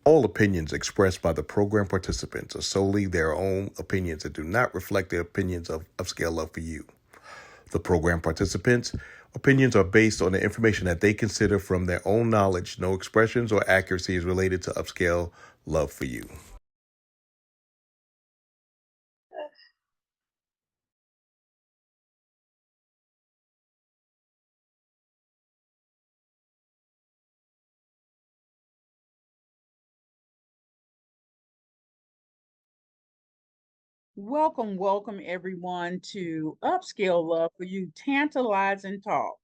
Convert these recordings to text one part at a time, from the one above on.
All opinions expressed by the program participants are solely their own opinions and do not reflect the opinions of Upscale Love for You. The program participants' opinions are based on the information that they consider from their own knowledge. No expressions or accuracy is related to Upscale Love for You. Welcome everyone to Upscale Love for You, Tantalizing Talk.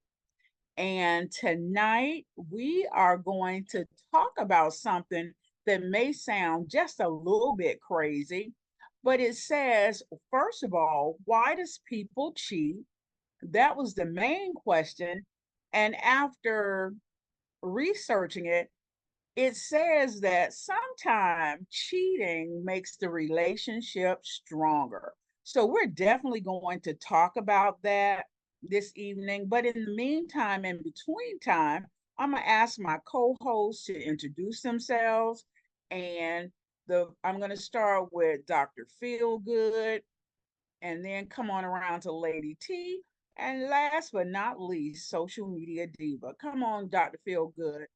And tonight we are going to talk about something that may sound just a little bit crazy, but it says, first of all, why does people cheat? That was the main question. And after researching it, it says that sometimes cheating makes the relationship stronger. So we're definitely going to talk about that this evening. But in the meantime, in between time, I'm gonna ask my co-hosts to introduce themselves. And I'm gonna start with Dr. Feelgood and then come on around to Lady T. And last but not least, social media diva. Come on, Dr. Feelgood.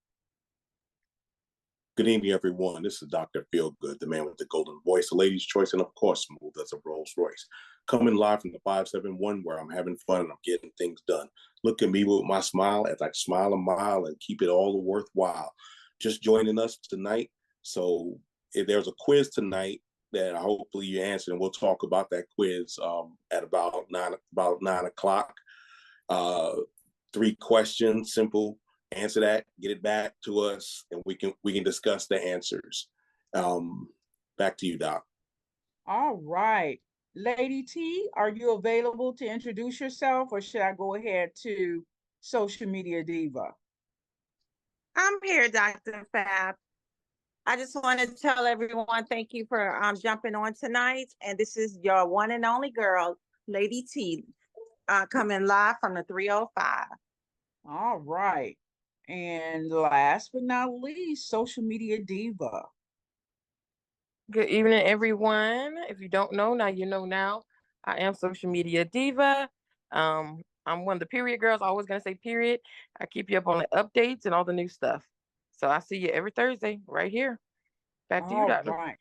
Good evening, everyone. This is Dr. Feelgood, the man with the golden voice, the lady's choice, and of course, smooth as a Rolls Royce. Coming live from the 571 where I'm having fun and I'm getting things done. Look at me with my smile as I smile a mile and keep it all worthwhile. Just joining us tonight. So if there's a quiz tonight that hopefully you answer, and we'll talk about that quiz at about 9 o'clock. 3 questions, simple. Answer that, get it back to us, and we can discuss the answers. Back to you, Doc. All right. Lady T, are you available to introduce yourself, or should I go ahead to social media diva? I'm here, Dr. Fab. I just want to tell everyone thank you for jumping on tonight. And this is your one and only girl, Lady T, coming live from the 305. All right. And last but not least, social media diva. Good evening, everyone. If you don't know, now you know now. I am social media diva. I'm one of the period girls, always gonna say period. I keep you up on the updates and all the new stuff. So I see you every Thursday right here. Back to you, All Doctor. right.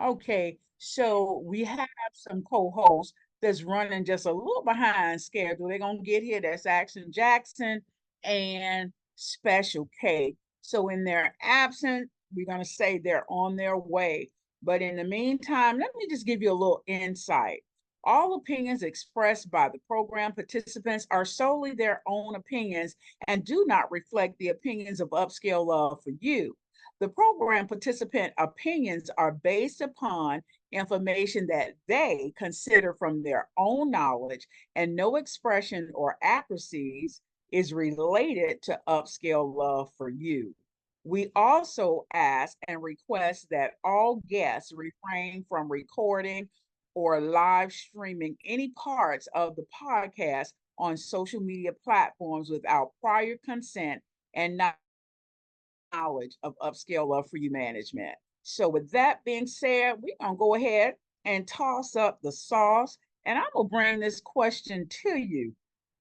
Okay. So we have some co-hosts that's running just a little behind schedule. They're gonna get here. That's Action Jackson and Special K. So in their absence, we're gonna say they're on their way. But in the meantime, let me just give you a little insight. All opinions expressed by the program participants are solely their own opinions and do not reflect the opinions of Upscale Love for You. The program participant opinions are based upon information that they consider from their own knowledge, and no expression or accuracies is related to Upscale Love for You. We also ask and request that all guests refrain from recording or live streaming any parts of the podcast on social media platforms without prior consent and knowledge of Upscale Love for You management. So, with that being said, we're going to go ahead and toss up the sauce, and I'm going to bring this question to you.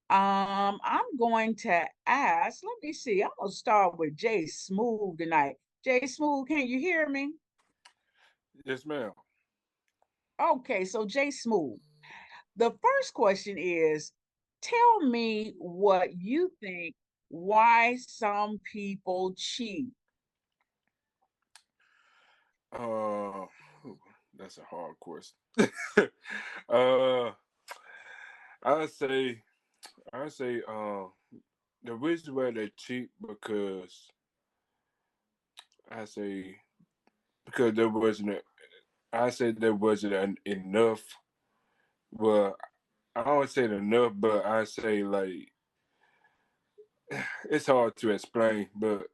I'm going to ask, let me see, I'm going to start with Jay Smooth tonight. Jay Smooth, can you hear me? Yes, ma'am. Okay, so Jay Smooth, the first question is, tell me what you think why some people cheat. Uh, that's a hard question. uh, I say, I say, the reason why they cheat because I say because there wasn't. I said there wasn't enough. Well, I don't say enough, but I say like it's hard to explain. But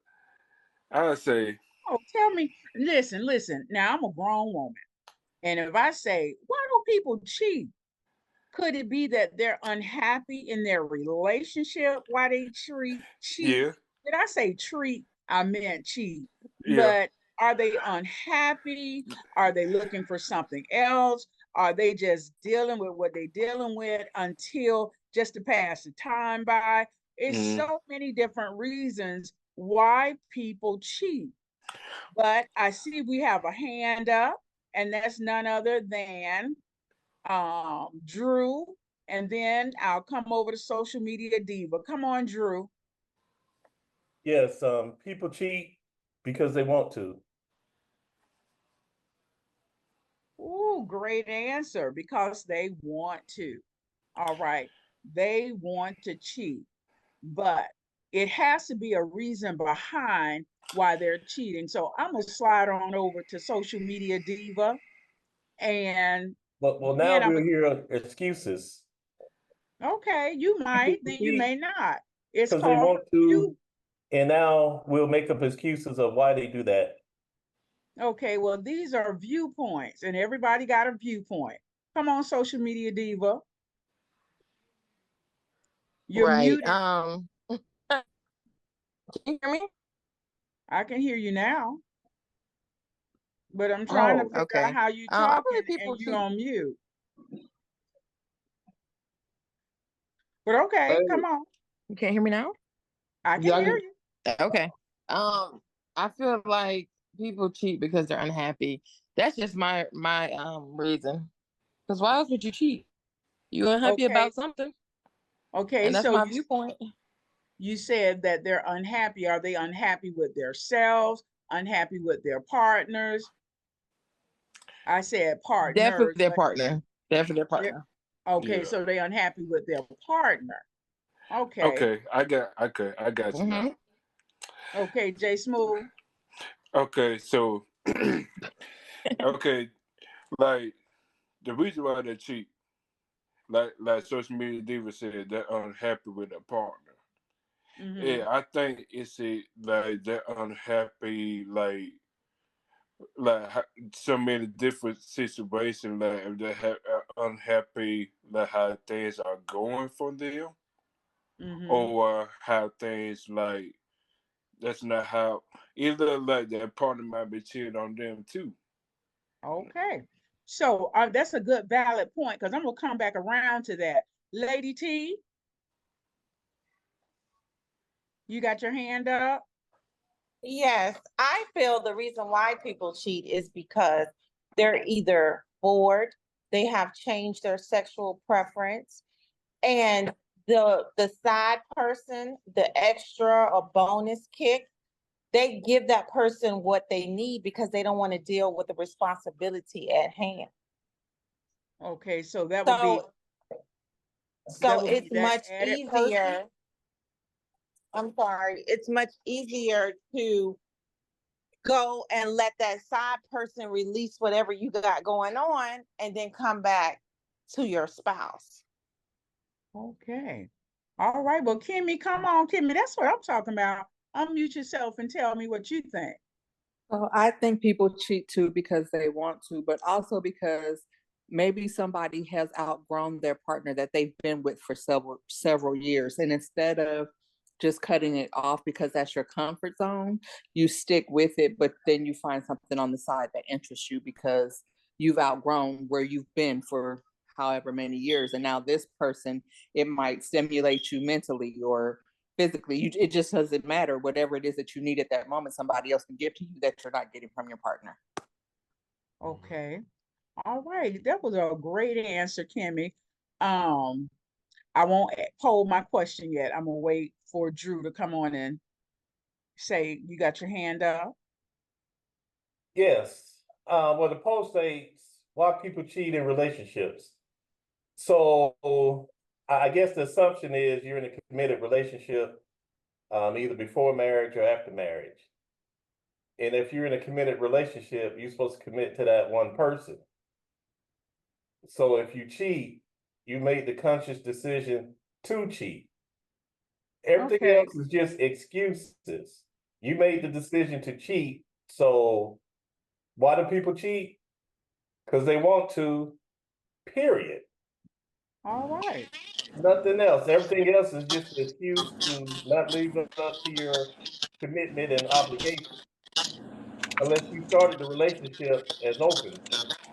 I say, Oh, tell me, listen. Now I'm a grown woman. And if I say, why do people cheat? Could it be that they're unhappy in their relationship? Why they cheat? yeah, Did I say treat? I meant cheat. yeah, But Are they unhappy? Are they looking for something else? Are they just dealing with what they're dealing with until just to pass the time by? It's so many different reasons why people cheat. But I see we have a hand up, and that's none other than Drew. And then I'll come over to Social Media Diva. Come on, Drew. Yes, people cheat because they want to. Ooh, great answer. Because they want to. All right. They want to cheat, but it has to be a reason behind why they're cheating. So I'm going to slide on over to Social Media Diva. And Well, then now we'll hear excuses okay, you might, then you may not. It's because they called want to, view. and now we'll make up excuses of why they do that. Okay, well, these are viewpoints, and everybody got a viewpoint. Come on, Social Media Diva. You're Right. muted. Can you hear me? I can hear you now, but I'm trying to figure okay. out how you I talking believe people and you cheat. on mute. But okay, come on. You can't hear me now? I can hear you. Okay. I feel like people cheat because they're unhappy. That's just my reason. Because why else would you cheat? You unhappy Okay, about something, okay. and that's So my viewpoint. you said that they're unhappy. Are they unhappy with themselves? Unhappy with their partners? I said Definitely partners, their but partner. Definitely their partner. okay, Yeah. so they unhappy with their partner. Okay. Okay, I got you now. Okay, Jay Smooth. Okay, so okay, like the reason why they cheat, like social media diva said, they're unhappy with their partner. Mm-hmm. Yeah, I think it's like they're unhappy, like so many different situations. Like if they are unhappy, like how things are going for them, Mm-hmm. or how things like that's not how either like their partner might be cheating on them too. Okay. So that's a good valid point because I'm gonna come back around to that. Lady T, you got your hand up? Yes, I feel the reason why people cheat is because they're either bored, they have changed their sexual preference, and the side person, the extra or bonus kick, they give that person what they need because they don't want to deal with the responsibility at hand. Okay, so that would be It's that much added person. easier. I'm sorry, it's much easier to go and let that side person release whatever you got going on and then come back to your spouse. Okay. All right. Well, Kimmy, come on, Kimmy. That's what I'm talking about. Unmute yourself and tell me what you think. So I think people cheat too because they want to, but also because maybe somebody has outgrown their partner that they've been with for several years. And instead of just cutting it off because that's your comfort zone, you stick with it, but then you find something on the side that interests you because you've outgrown where you've been for however many years. And now this person, it might stimulate you mentally or physically. It just doesn't matter. Whatever it is that you need at that moment, somebody else can give to you that you're not getting from your partner. Okay. All right. That was a great answer, Kimmy. Um, I won't poll my question yet. I'm gonna wait for Drew to come on and say you got your hand up. Yes. Well, the poll states why people cheat in relationships. So I guess the assumption is you're in a committed relationship, either before marriage or after marriage. And if you're in a committed relationship, you're supposed to commit to that one person. So if you cheat, you made the conscious decision to cheat. Everything Okay. else is just excuses. You made the decision to cheat. So why do people cheat? Because they want to, period. All right. Nothing else. Everything else is just an excuse to not live up to your commitment and obligation. unless you started the relationship as open,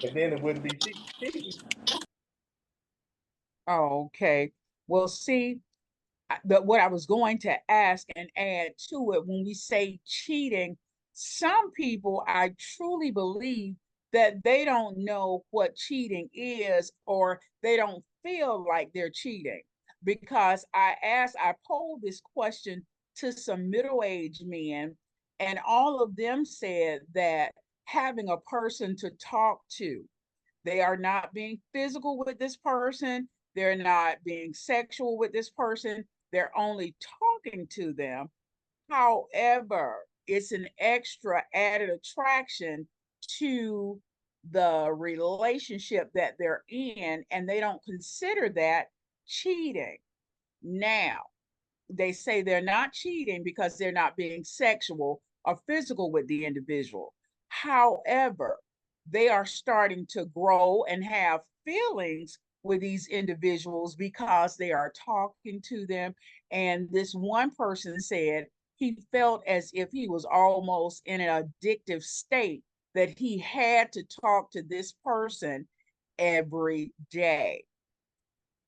and then it wouldn't be cheating. Oh, okay. Well, see, what I was going to ask and add to it, when we say cheating, some people, I truly believe that they don't know what cheating is, or they don't feel like they're cheating. Because I polled this question to some middle-aged men, and all of them said that having a person to talk to, they are not being physical with this person. They're not being sexual with this person. They're only talking to them. However, it's an extra added attraction to the relationship that they're in, and they don't consider that cheating. Now, they say they're not cheating because they're not being sexual or physical with the individual. However, they are starting to grow and have feelings with these individuals because they are talking to them. And this one person said he felt as if he was almost in an addictive state, that he had to talk to this person every day.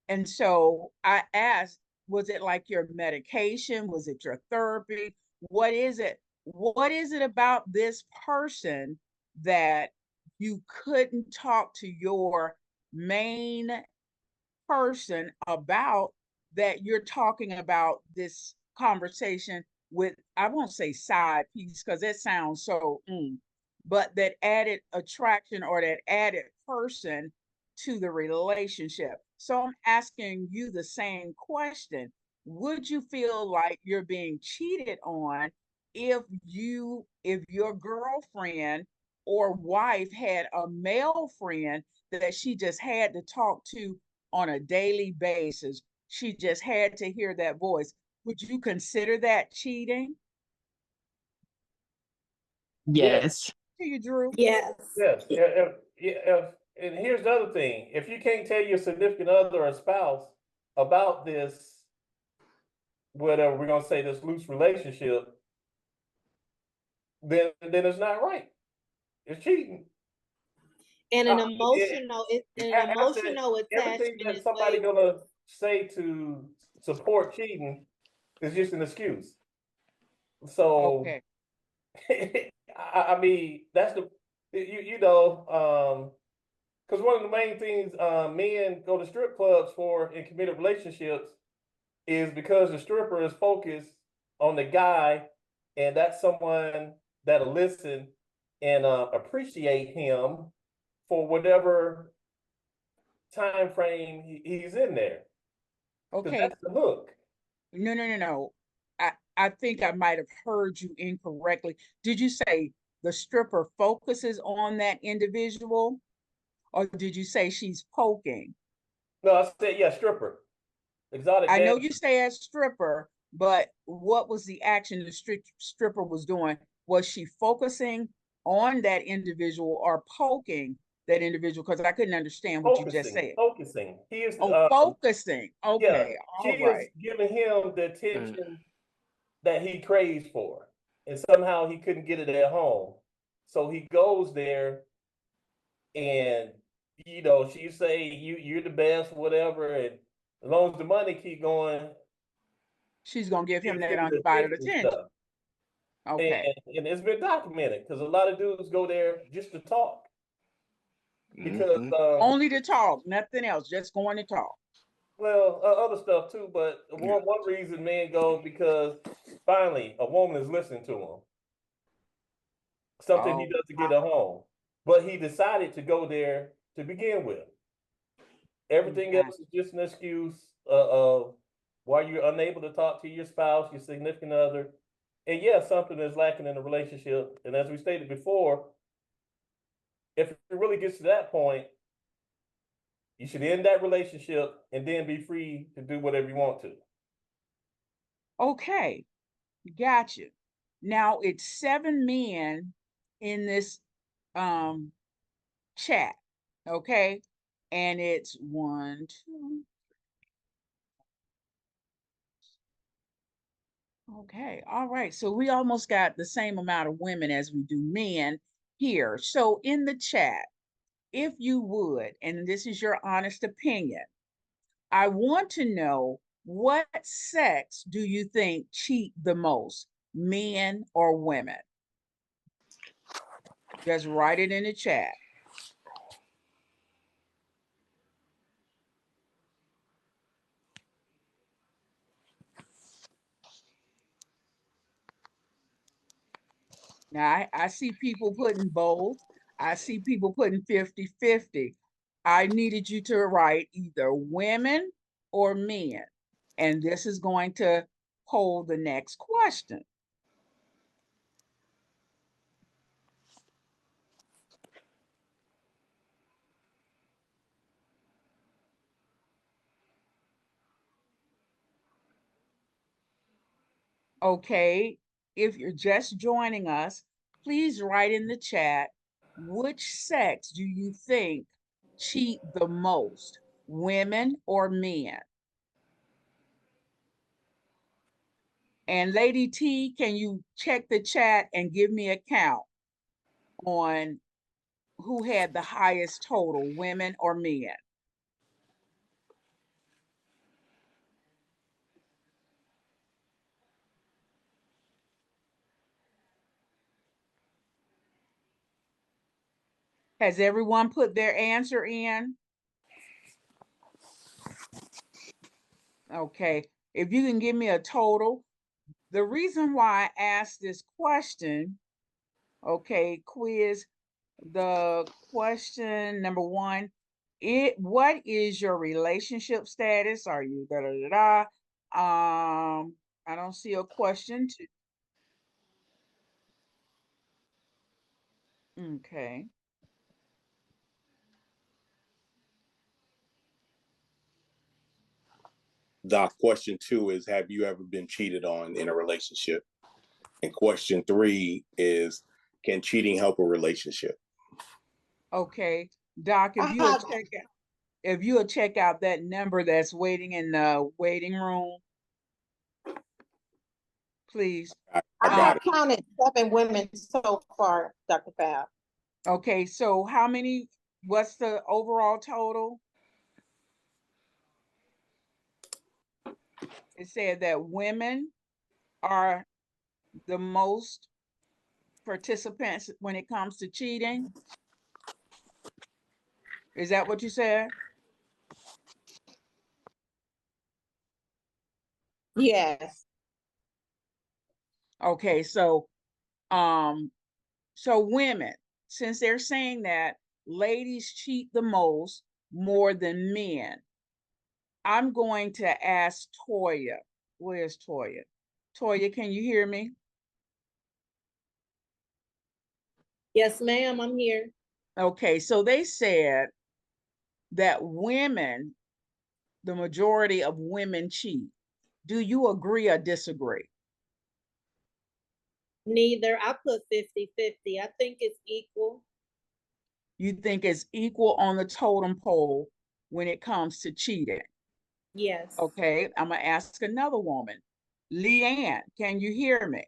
And so I asked, was it like your medication? Was it your therapy? What is it? What is it about this person that you couldn't talk to your main person about, that you're talking about this conversation with? I won't say side piece because that sounds so, but that added attraction or that added person to the relationship. So I'm asking you the same question. Would you feel like you're being cheated on if your girlfriend or wife had a male friend that she just had to talk to on a daily basis? She just had to hear that voice. Would you consider that cheating? Yes, Yes. To you, Drew? Yes. yes. And here's the other thing: if you can't tell your significant other or spouse about this, whatever we're gonna say, this loose relationship, then it's not right. It's cheating. And I mean, an absent emotional everything attachment that is somebody way worse. gonna say to support cheating is just an excuse. So Okay. I mean, that's the you know, because one of the main things men go to strip clubs for in committed relationships is because the stripper is focused on the guy, and that's someone that'll listen and appreciate him for whatever time frame he's in there. Because Okay. that's the hook. No. I think I might have heard you incorrectly. Did you say the stripper focuses on that individual, or did you say she's poking? No, I said, yeah, stripper, exotic I know dance. you say as stripper, but what was the action the stripper was doing? Was she focusing on that individual or poking that individual? Because I couldn't understand what you just said. Focusing. He is, Oh, focusing. yeah, Okay, she all is right. giving him the attention that he craves for, and somehow he couldn't get it at home. So he goes there, and she say you're the best, whatever, and as long as the money keep going, She's gonna give him he's that getting the undivided attention and attention. stuff. And, Okay. and it's been documented because a lot of dudes go there just to talk because Only to talk, nothing else, just going to talk. well, other stuff too, but one reason men go because finally a woman is listening to him. Something he Oh, doesn't get at home, but he decided to go there to begin with. Everything got else is just an excuse of why you're unable to talk to your spouse, your significant other, and yeah, something is lacking in the relationship. And as we stated before, if it really gets to that point, you should end that relationship and then be free to do whatever you want to. okay, got you. Now it's 7 men in this um chat, okay? And it's 1, 2, Okay, all right. So we almost got the same amount of women as we do men here. So in the chat, if you would, and this is your honest opinion, I want to know, what sex do you think cheat the most, men or women? Just write it in the chat. Now, I see people putting both. I see people putting 50-50. I needed you to write either women or men. And this is going to hold the next question. Okay, if you're just joining us, please write in the chat, which sex do you think cheat the most, women or men? And Lady T, can you check the chat and give me a count on who had the highest total, women or men? Has everyone put their answer in? Okay, if you can give me a total. The reason why I asked this question, okay, quiz, the question number one, what is your relationship status? Are you da da da da? I don't see a question to, okay. Doc, question 2 is, have you ever been cheated on in a relationship? And question 3 is, can cheating help a relationship? Okay, Doc, if you'll check out that number that's waiting in the waiting room, please. I I got it. counted 7 women so far, Dr. Fab. Okay, so what's the overall total? It said that women are the most participants when it comes to cheating. Is that what you said? Yes. Okay, so women, since they're saying that ladies cheat the most more than men, I'm going to ask Toya. Where's Toya? Toya, can you hear me? Yes, ma'am, I'm here. Okay, so they said that women, the majority of women cheat. Do you agree or disagree? Neither. I put 50-50. I think it's equal. You think it's equal on the totem pole when it comes to cheating? Yes. Okay, I'm gonna ask another woman. Leanne, can you hear me?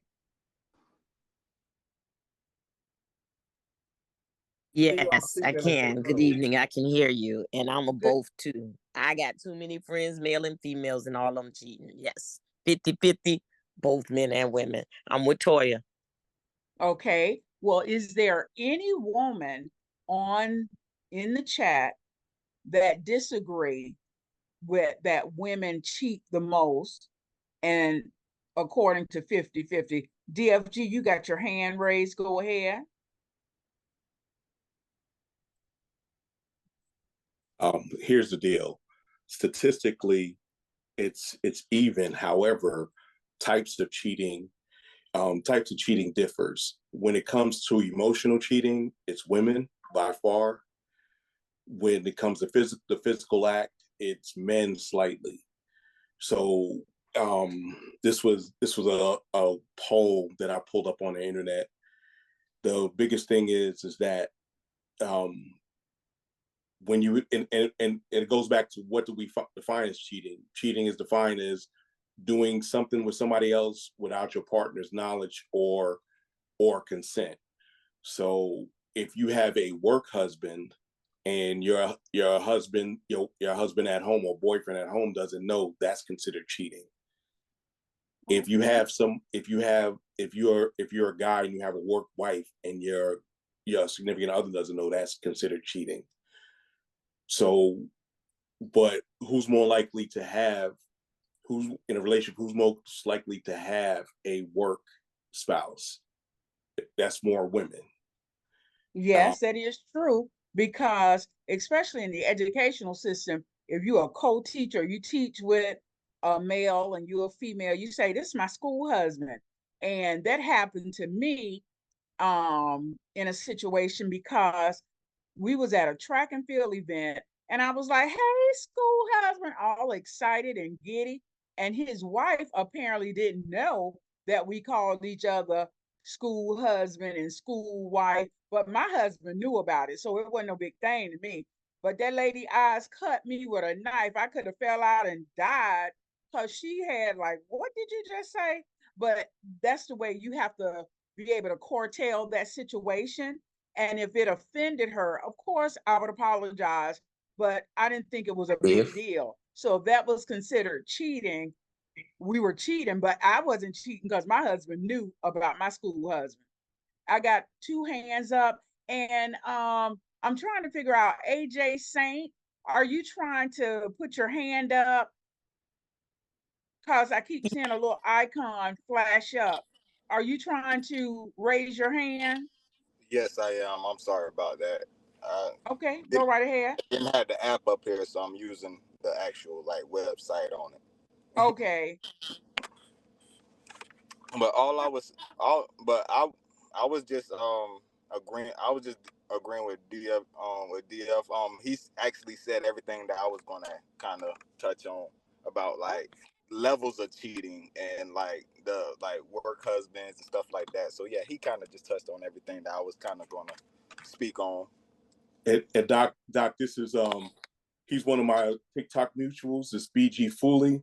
Yes, I can. Good evening. I can hear you. And I'm a Good. both too. I got too many friends, male and females, and all of them cheating. Yes. 50-50, both men and women. I'm with Toya. Okay. Well, is there any woman on in the chat that disagree with that women cheat the most and according to 50-50? DFG, you got your hand raised. Go ahead. Here's the deal. Statistically, it's even. However, types of cheating differs. When it comes to emotional cheating, it's women by far. When it comes to the physical act, it's men slightly. So this was a poll that I pulled up on the internet. The biggest thing is that um, when you and it goes back to, what do we define as cheating? Cheating is defined as doing something with somebody else without your partner's knowledge or consent. So if you have a work husband and your husband at home or boyfriend at home doesn't know, that's considered cheating. If you're a guy and you have a work wife and your significant other doesn't know, that's considered cheating. So, but who's more likely to have, who's in a relationship, who's most likely to have a work spouse? That's more women. Yes, that is true, because especially in the educational system, if you're a co-teacher, you teach with a male and you're a female, you say, this is my school husband. And that happened to me in a situation because we was at a track and field event and I was like, hey, school husband, all excited and giddy. And his wife apparently didn't know that we called each other school husband and school wife, but my husband knew about it. So it wasn't no big thing to me. But that lady eyes cut me with a knife. I could have fell out and died because she had like, what did you just say? But that's the way you have to be able to curtail that situation. And if it offended her, of course, I would apologize, but I didn't think it was a big deal. So if that was considered cheating, we were cheating, but I wasn't cheating because my husband knew about my school husband. I got two hands up, and I'm trying to figure out, AJ Saint, are you trying to put your hand up? Because I keep seeing a little icon flash up. Are you trying to raise your hand? Yes, I am. I'm sorry about that. I Okay, go didn't, right ahead. didn't have the app up here, so I'm using the actual like website on it. Okay. But I was just agreeing. I was just agreeing with DF. With DF. He's actually said everything that I was gonna kind of touch on about like levels of cheating and like the like work husbands and stuff like that. So yeah, he kind of just touched on everything that I was kind of gonna speak on. And Doc, this is he's one of my TikTok mutuals. It's BG Foley.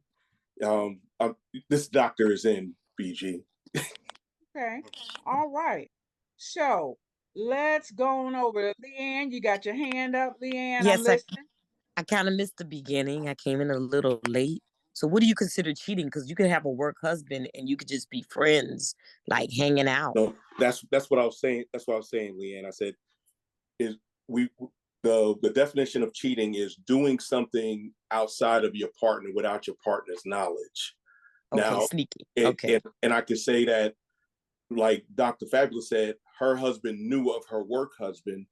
This doctor is in BG. Okay. All right. So let's go on over to Leanne. You got your hand up, Leanne. I'm Yes, listening. I kind of missed the beginning. I came in a little late. So what do you consider cheating? Because you could have a work husband and you could just be friends, like hanging out. No, that's what I was saying. That's what I was saying, Leanne. I said is we the definition of cheating is doing something outside of your partner without your partner's knowledge. Okay, Now, sneaky. Okay. and I could say that, like Dr. Fabulous said, her husband knew of her work husband,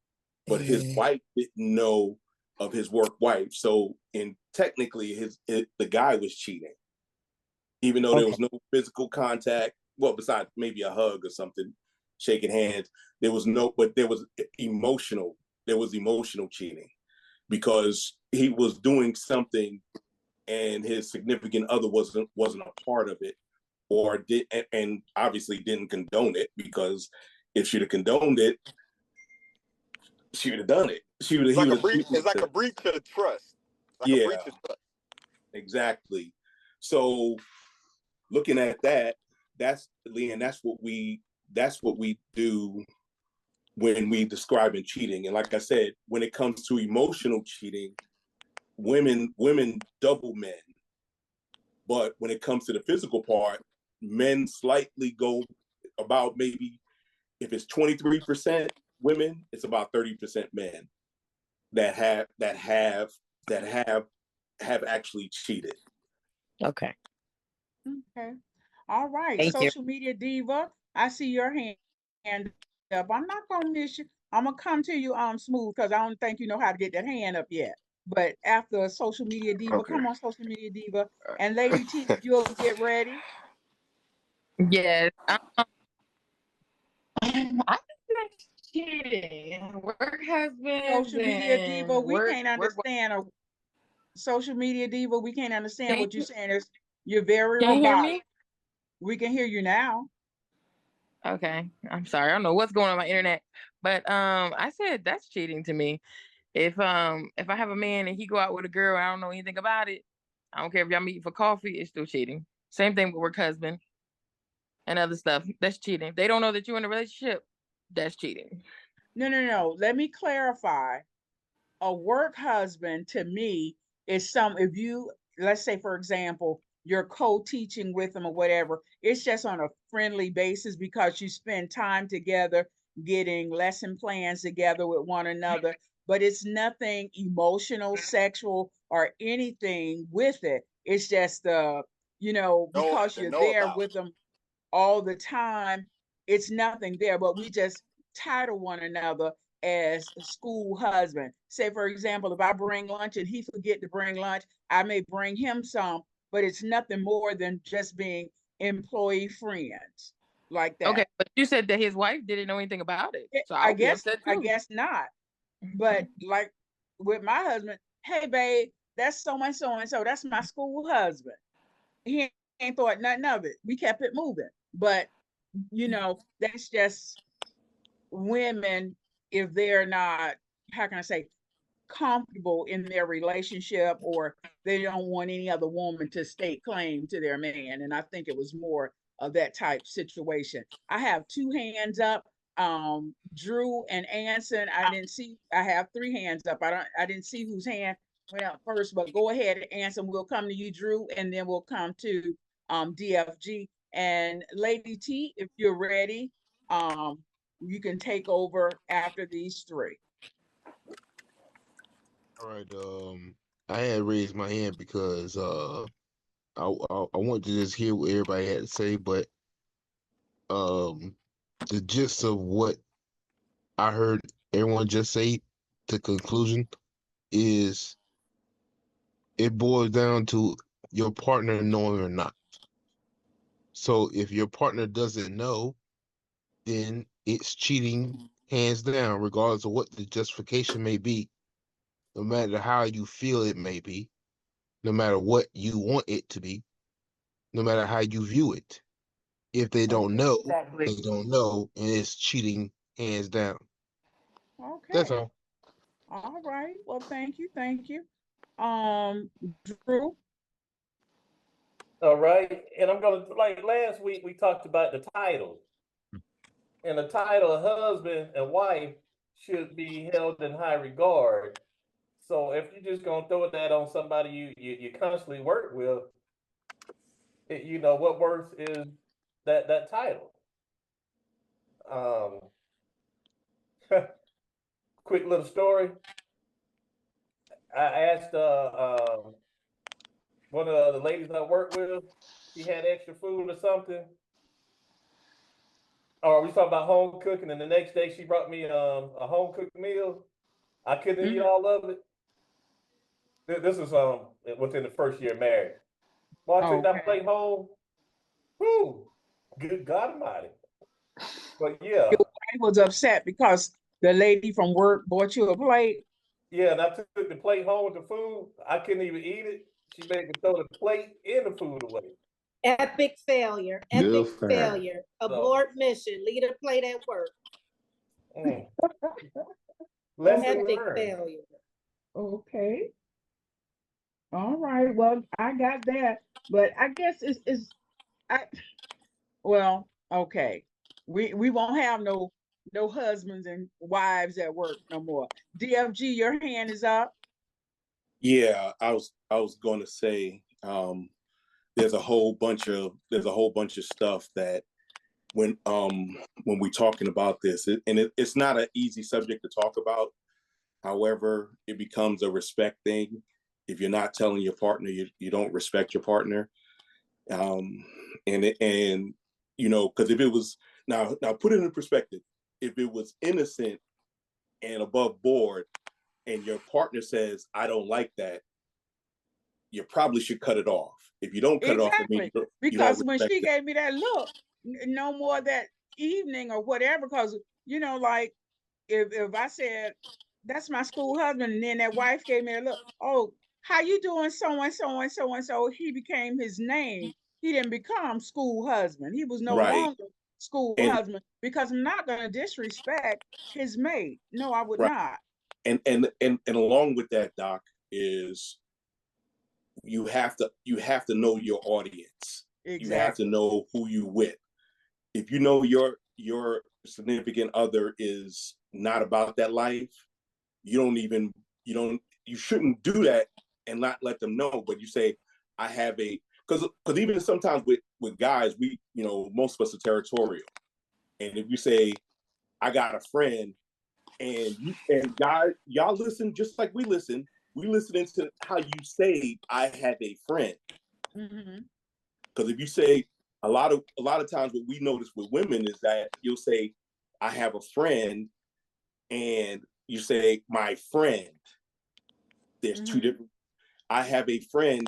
but his wife didn't know of his work wife. So, technically, the guy was cheating, even though there was no physical contact. Well, besides maybe a hug or something, shaking hands. There was emotional. There was emotional cheating because he was doing something, and his significant other wasn't a part of it, or did, and obviously didn't condone it, because if she'd have condoned it, she would have done it. It's like a breach of trust. Like a breach of trust. Exactly. So looking at that, that's Leanne, that's what we do when we describe in cheating. And like I said, when it comes to emotional cheating, women double men. But when it comes to the physical part, men slightly go about, maybe if it's 23% women, it's about 30% men that have actually cheated. Okay. Okay. All right. Thank you. Social media diva, I see your hand up. I'm not gonna miss you. I'm gonna come to you smooth, because I don't think you know how to get that hand up yet. But after social media diva, come on, social media diva. And Lady T, if you'll get ready. Yes. I think that's cheating. Work husbands Social media diva, and we work can't work. understand. Social media diva, we can't understand Can what you're you, saying. You're very can you hear robotic. me? We can hear you now. Okay. I'm sorry. I don't know what's going on with my internet. But I said that's cheating to me. If I have a man and he go out with a girl and I don't know anything about it, I don't care if y'all meet for coffee, it's still cheating. Same thing with work husband and other stuff. That's cheating. They don't know that you're in a relationship. That's cheating. No. Let me clarify. A work husband to me is if you, let's say, for example, you're co-teaching with them or whatever, it's just on a friendly basis because you spend time together getting lesson plans together with one another, but it's nothing emotional, sexual, or anything with it. It's just because To you're know there about. with them all the time, it's nothing there, but we just title one another as school husband. Say, for example, if I bring lunch and he forget to bring lunch, I may bring him some, but it's nothing more than just being employee friends like Okay, that. but you said that his wife didn't know anything about it, so I I would be guess upset I too. guess not. But like with my husband, hey babe, that's so and so and so. That's my school husband. He ain't thought nothing of it. We kept it moving. But that's just women, if they're not, how can I say, comfortable in their relationship, or they don't want any other woman to stake claim to their man. And I think it was more of that type situation. I have two hands up. Drew and Anson, I didn't see. I have three hands up. I didn't see whose hand went up first, but go ahead, Anson. We'll come to you, Drew, and then we'll come to DFG and Lady T. If you're ready, you can take over after these three. All right. I had raised my hand because I wanted to just hear what everybody had to say, but um, the gist of what I heard everyone just say, the conclusion is it boils down to your partner knowing or not. So if your partner doesn't know, then it's cheating hands down, regardless of what the justification may be, no matter how you feel it may be, no matter what you want it to be, no matter how you view it. If they don't know, Exactly. they don't know, and it's cheating hands down. That's Okay. all. All right. Well, thank you. Thank you. Drew. All right. And I'm gonna, like last week we talked about the title. And the title husband and wife should be held in high regard. So if you're just gonna throw that on somebody you constantly work with, what worth is that title? Um, quick little story. I asked one of the ladies I work with, she had extra food or something. Or we talking about home cooking, and the next day she brought me a home cooked meal. I couldn't eat all of it. This is within the first year of marriage. Well, I took that Okay. plate home. Whoo, good God Almighty! But yeah, Your wife was upset because the lady from work bought you a plate. yeah, and I took the plate home with the food. I couldn't even eat it. She made me throw the plate and the food away. Epic failure. Good Epic for her. failure. Abort mission. Leave the plate at work. Mm. Lesson Epic learned. failure. Okay. All right. Well, I got that, but I guess I well, okay. We won't have no husbands and wives at work no more. DFG, your hand is up. Yeah, I was going to say there's a whole bunch of stuff that when we're talking about this, it's not an easy subject to talk about. However, it becomes a respect thing. If you're not telling your partner, you don't respect your partner. And because if it was now put it in perspective, if it was innocent and above board, and your partner says, "I don't like that," you probably should cut it off. If you don't cut it off, I mean Exactly. you don't Because when respect she it. gave me that look, no more that evening or whatever, because like if I said that's my school husband, and then that wife gave me a look, oh, how you doing, so and so and so and so, he became his name. He didn't become school husband. He was no Right. longer school And husband, because I'm not gonna disrespect his mate. No, I would right. not. And along with that, Doc, is you have to know your audience. You have to Exactly. know who you with. If you know your significant other is not about that life, you shouldn't do that and not let them know. But you say, I have a, because even sometimes with guys, we, most of us are territorial. And if you say, I got a friend, and guys, y'all listen just like we listen. We listening to how you say, I have a friend. Because if you say, a lot of times what we notice with women is that you'll say, I have a friend, and you say, my friend. There's two different. I have a friend.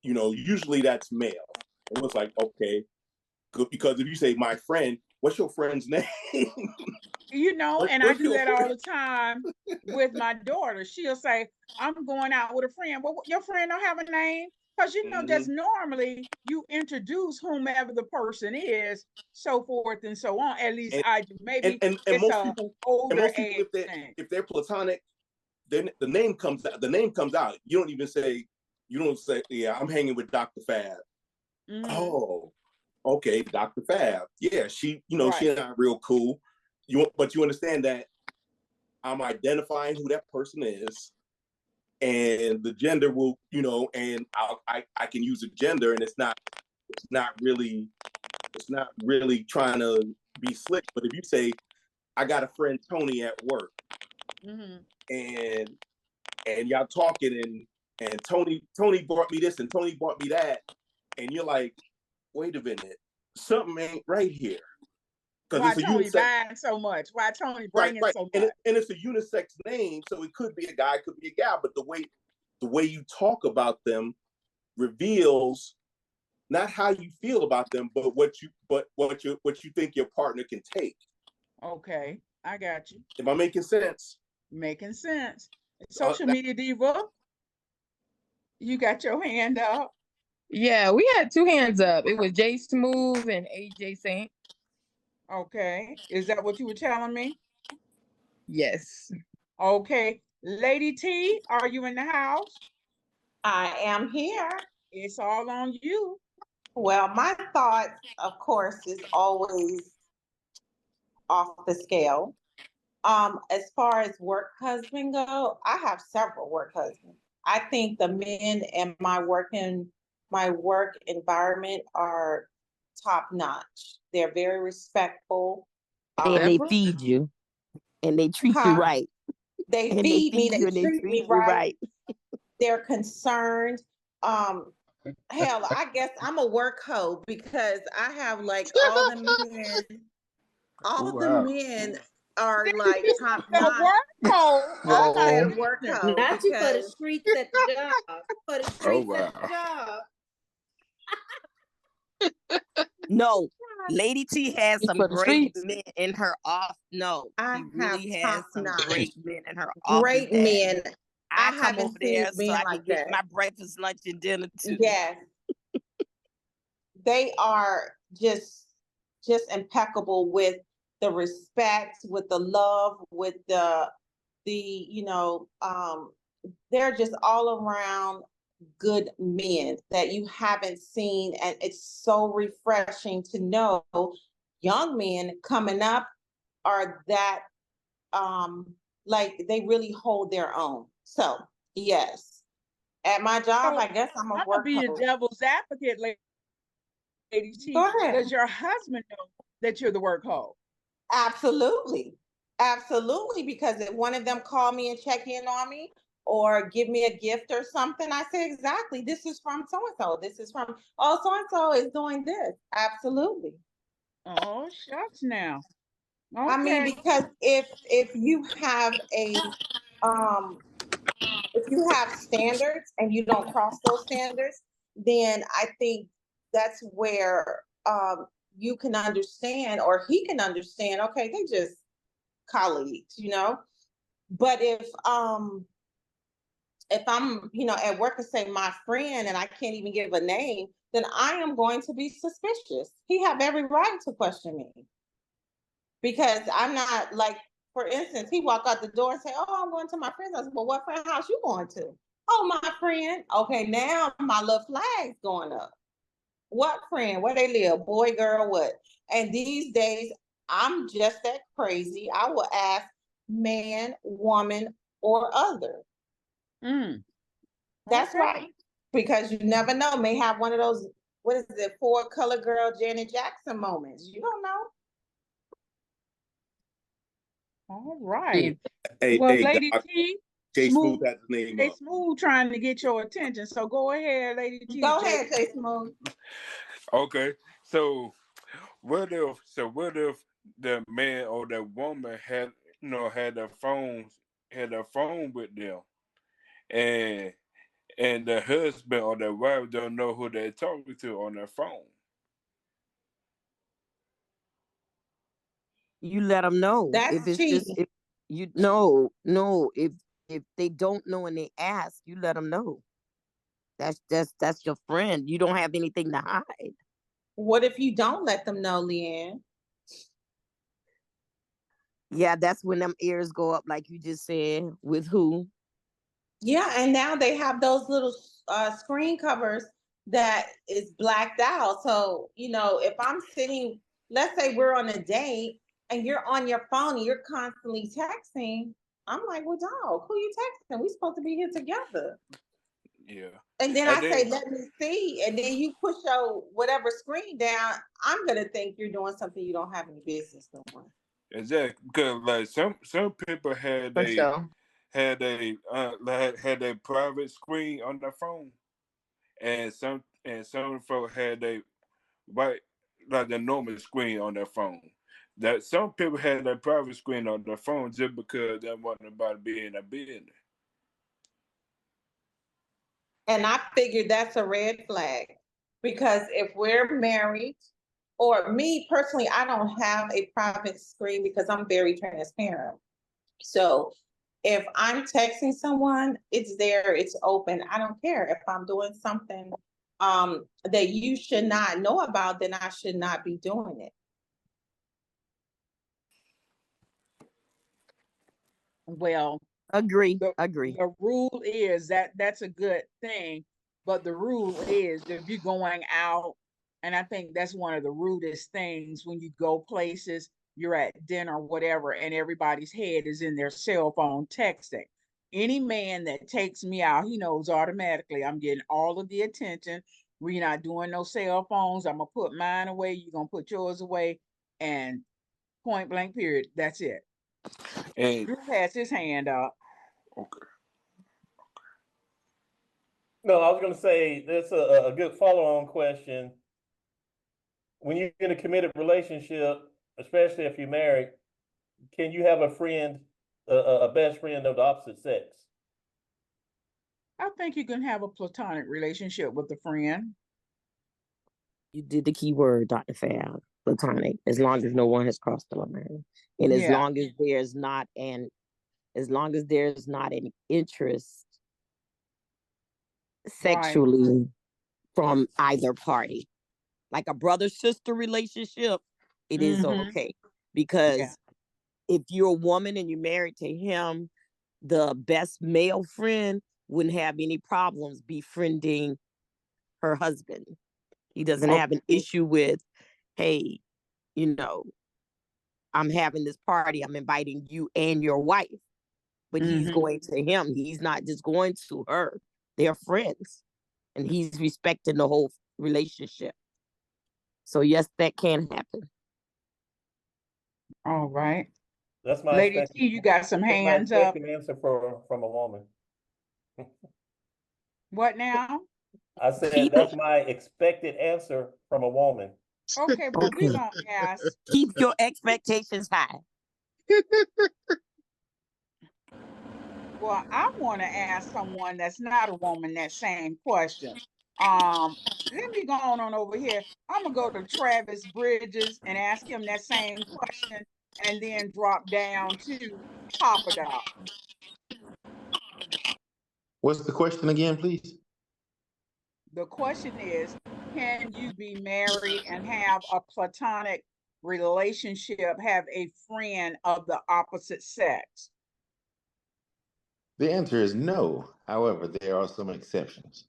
Usually that's male. It was like, okay, good, because if you say my friend, what's your friend's name? And I do that all the time with my daughter. She'll say, I'm going out with a friend. Well, your friend don't have a name. Because, just normally you introduce whomever the person is, so forth and so on. At least I do. Maybe and it's most a people, older age thing. if they're platonic, then the name comes out. The name comes out. You don't say, yeah, I'm hanging with Dr. Fab. Oh, okay, Dr. Fab. Yeah, she, Right. she's not real cool. But you understand that I'm identifying who that person is, and the gender will, and I can use a gender, and it's not really trying to be slick. But if you say, I got a friend Tony at work, and y'all talking, and Tony brought me this and Tony brought me that, and you're like, wait a minute, something ain't right here. Why Tony buying so much? Why Tony bringing so much? And it's a unisex name, so it could be a guy, it could be a gal, but the way you talk about them reveals not how you feel about them, but what you think your partner can take. Okay, I got you. Am I making sense? Making sense. Social media diva, you got your hand up. Yeah, we had two hands up. It was Jay Smooth and AJ Saint. Okay, is that what you were telling me? Yes. Okay, Lady T, are you in the house? I am here. It's all on you. Well, my thought, of course, is always off the scale. As far as work husband go, I have several work husbands. I think the men in my work environment are top notch. They're very respectful. And they feed you, and they treat you right. They feed me, they treat me right. They're concerned. Hell, I guess I'm a work hoe because I have like all the men are like top notch. Work hoe. I said work hoe. Not you for the streets at the job. For the streets at the job. No, Lady T has some great men in her off. No, I really has some great men in her office. Great men. I come over there so I can get my breakfast, lunch, and dinner too. Yes. They are just impeccable with the respect, with the love, with the they're just all around good men that you haven't seen, and it's so refreshing to know young men coming up are that like they really hold their own. So yes, at my job, I guess I'm a work be the devil's advocate, Lady T. Go ahead. Does your husband know that you're the work hoe? Absolutely. Absolutely. Because if one of them call me and check in on me or give me a gift or something, I say, exactly, this is from so-and-so. This is from, so-and-so is doing this. Absolutely. Oh, shucks now. Okay. I mean, because if you have if you have standards and you don't cross those standards, then I think that's where you can understand, or he can understand, okay, they just colleagues, But if I'm, at work and say my friend and I can't even give a name, then I am going to be suspicious. He have every right to question me. Because I'm not like, for instance, he walk out the door and say, oh, I'm going to my friend's house. Well, what friend house you going to? Oh, my friend. Okay, now my little flag's going up. What friend? Where they live? Boy, girl, what? And these days, I'm just that crazy. I will ask man, woman, or other. That's Okay. right. Because you never know. May have one of those, what is it, four color girl Janet Jackson moments. You don't know. All right. Hey, Well, hey, Lady Doc, T, Jay smooth. Smooth had his name They up. smooth trying to get your attention. So go ahead, Lady T. Go ahead, Jay Smooth. Okay, so what if the man or the woman had had their phone with them, and the husband or the wife don't know who they're talking to on their phone? You let them know. If That's it's just, cheating. if you no, if they don't know and they ask, you let them know. That's your friend. You don't have anything to hide. What if you don't let them know, Leanne? Yeah, that's when them ears go up, like you just said. With who? Yeah, and now they have those little screen covers that is blacked out. So, if I'm sitting, let's say we're on a date and you're on your phone and you're constantly texting, I'm like, well, dog, who you texting? We supposed to be here together. Yeah. And then And I say, then let me see. And then you push your whatever screen down. I'm going to think you're doing something you don't have any business doing. exactly, because like some people For sure. had a private screen on their phone, and some folks had a right like the normal screen on their phone. That some people had a private screen on their phone just because they want nobody to be in their business. And I figured that's a red flag because if we're married, or me personally, I don't have a private screen because I'm very transparent. So if I'm texting someone, it's there, it's open. I don't care if I'm doing something that you should not know about, then I should not be doing it. Well, Agree. the Agree. the rule is that that's a good thing, but the rule is if you're going out, and I think that's one of the rudest things when you go places, you're at dinner, whatever, and everybody's head is in their cell phone texting. Any man that takes me out, he knows automatically I'm getting all of the attention. We're not doing no cell phones. I'm gonna put mine away. You're gonna put yours away, and point blank, period. That's it. And Drew has his hand up. okay, No, I was going to say there's a good follow-on question. When you're in a committed relationship, especially if you're married, can you have a friend, a best friend of the opposite sex? I think you can have a platonic relationship with a friend. You did the key word, Dr. Fab. Platonic. As long as no one has crossed the line. And Yeah, as long as there's not an interest right. sexually from either party. Like a brother-sister relationship, it is Mm-hmm. okay. Yeah. Because if you're a woman and you're married to him, the best male friend wouldn't have any problems befriending her husband. He doesn't Oh, have an issue with, hey, you know, I'm having this party, I'm inviting you and your wife, but he's mm-hmm. going to him. He's not just going to her. They're friends, and he's respecting the whole relationship. So yes, that can happen. All right. That's my Lady expected. T, you got some That's my hands up. expected answer from a woman. What now? I said Keep that's it my expected answer from a woman. Okay, but we okay. gonna ask. Keep your expectations high. Well, I want to ask someone that's not a woman that same question. Um, Let me go on over here. I'm gonna go to Travis Bridges and ask him that same question, and then drop down to Papa Doc. What's the question again, please? The question is, can you be married and have a platonic relationship, have a friend of the opposite sex? The answer is no. However, there are some exceptions.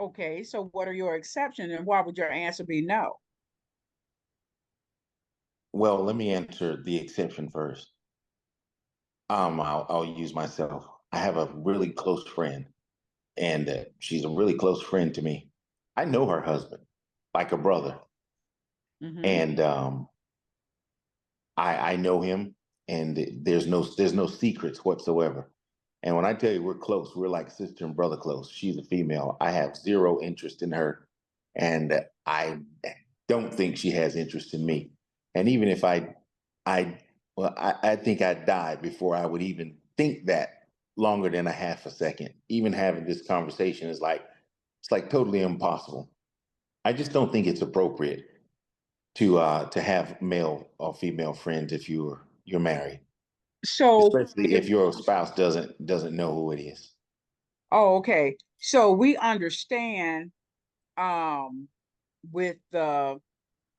Okay, so what are your exceptions and why would your answer be no? Well, let me answer the exception first. I'll use myself. I have a really close friend, and she's a really close friend to me. I know her husband like a brother, Mm-hmm. and I know him, and there's no secrets whatsoever. And when I tell you we're close, we're like sister and brother close. She's a female. I have zero interest in her, and I don't think she has interest in me. And even if I, well, I think I'd die before I would even think that longer than a half a second. Even having this conversation is like it's like totally impossible. I just don't think it's appropriate to have male or female friends if you're married, So especially if your spouse doesn't know who it is. oh, okay. So we understand um with the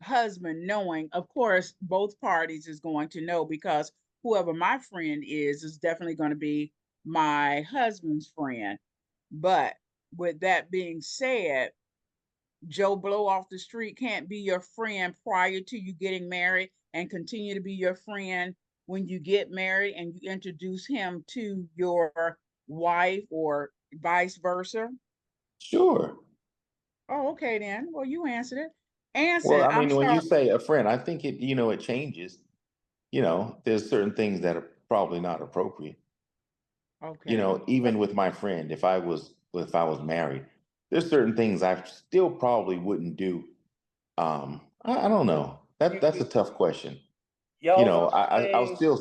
husband knowing, of course, both parties is going to know because whoever my friend is definitely going to be my husband's friend. But with that being said, Joe Blow off the street can't be your friend prior to you getting married and continue to be your friend when you get married and you introduce him to your wife or vice versa. Sure. Oh, okay then. Well, you answered it. Well, Anson, I I'm mean, when you sorry. say a friend, I think it changes. There's certain things that are probably not appropriate. Okay. Even with my friend, if I was married, there's certain things I still probably wouldn't do. I don't know. That's You a tough question. y'all I'll say still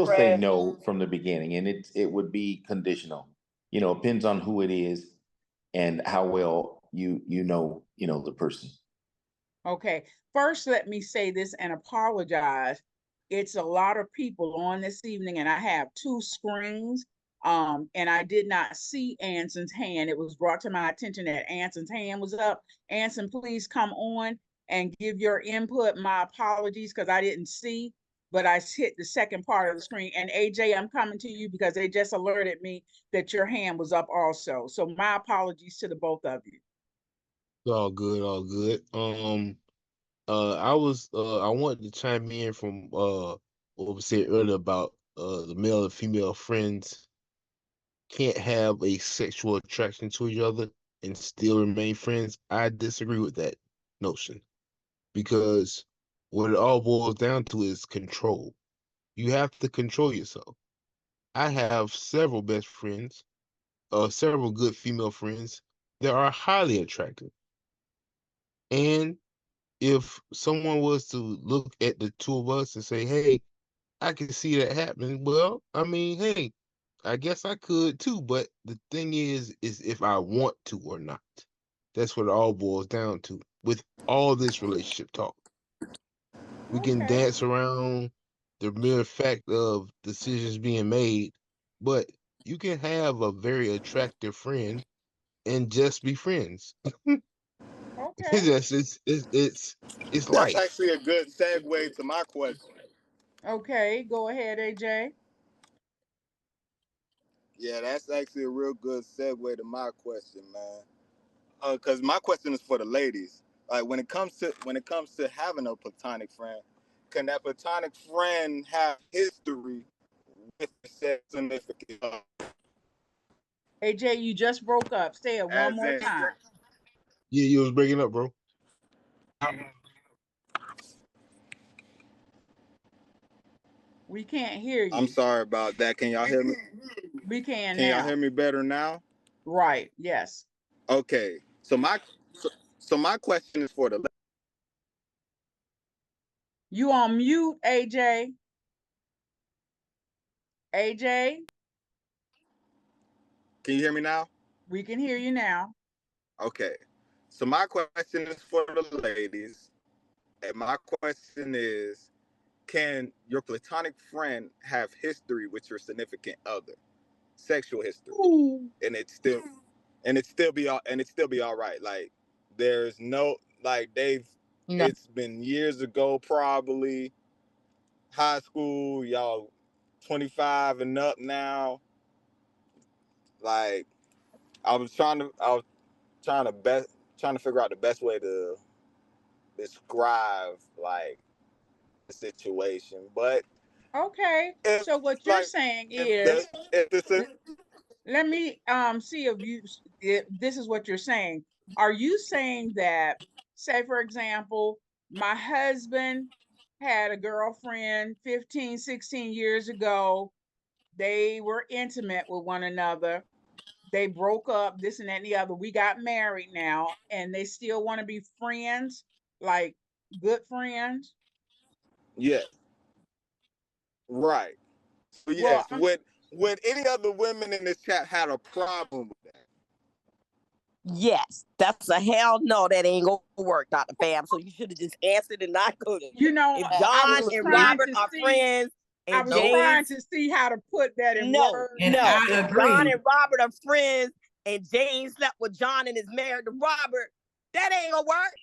say express. no from the beginning, and it would be conditional. Depends on who it is and how well you know the person. Okay. First, let me say this and apologize. It's a lot of people on this evening, and I have two screens. And I did not see Anson's hand. It was brought to my attention that Anson's hand was up. Anson, please come on and give your input. My apologies because I didn't see, but I hit the second part of the screen. And AJ, I'm coming to you because they just alerted me that your hand was up also. So my apologies to the both of you. All good, all good. I wanted to chime in from what was said earlier about the male and female friends can't have a sexual attraction to each other and still remain friends. I disagree with that notion because what it all boils down to is control. You have to control yourself. I have several best friends, several good female friends that are highly attractive. And if someone was to look at the two of us and say, hey, I can see that happening, well, I mean, hey, I guess I could too. But the thing is if I want to or not. That's what it all boils down to with all this relationship talk. We can Okay. dance around the mere fact of decisions being made, but you can have a very attractive friend and just be friends. Okay. It's That's life. actually a good segue to my question. Okay. Go ahead, AJ. Yeah, that's actually a real good segue to my question, man. Because my question is for the ladies. Like when it comes to having a platonic friend, can that platonic friend have history with said significant other? AJ, you just broke up. Say it one As more in, time. Yeah, you was breaking up, bro. We can't hear I'm you. sorry about that. Can y'all hear me? We can Can y'all hear now. me better now? Right. Yes. Okay. So my question is for the. You on mute, AJ. AJ, Can you hear me now? we can hear you now. Okay. So my question is for the ladies, and my question is, can your platonic friend have history with your significant other, sexual history, Ooh. and it still be all right? Like there's no like they've No. it's been years ago, probably high school, y'all 25 and up now. Like I was trying to trying to figure out the best way to describe like the situation. But Okay. if So what you're like saying if the is, if the let me see if this is what you're saying. Are you saying that, say for example, my husband had a girlfriend 15, 16 years ago. They were intimate with one another. They broke up, this and that and the other. We got married now, and they still want to be friends, like good friends. yeah, right. So Well, yes, would any other women in this chat had a problem with that? Yes, that's a hell no. That ain't gonna work, Dr. Fab. So you should have just answered and not go there. you know, If I John was and trying Robert to are see, friends I and was Nope. trying James, to see how to put that in no, words. And no. I If agree. John and Robert are friends and James slept with John and is married to Robert, that ain't gonna work.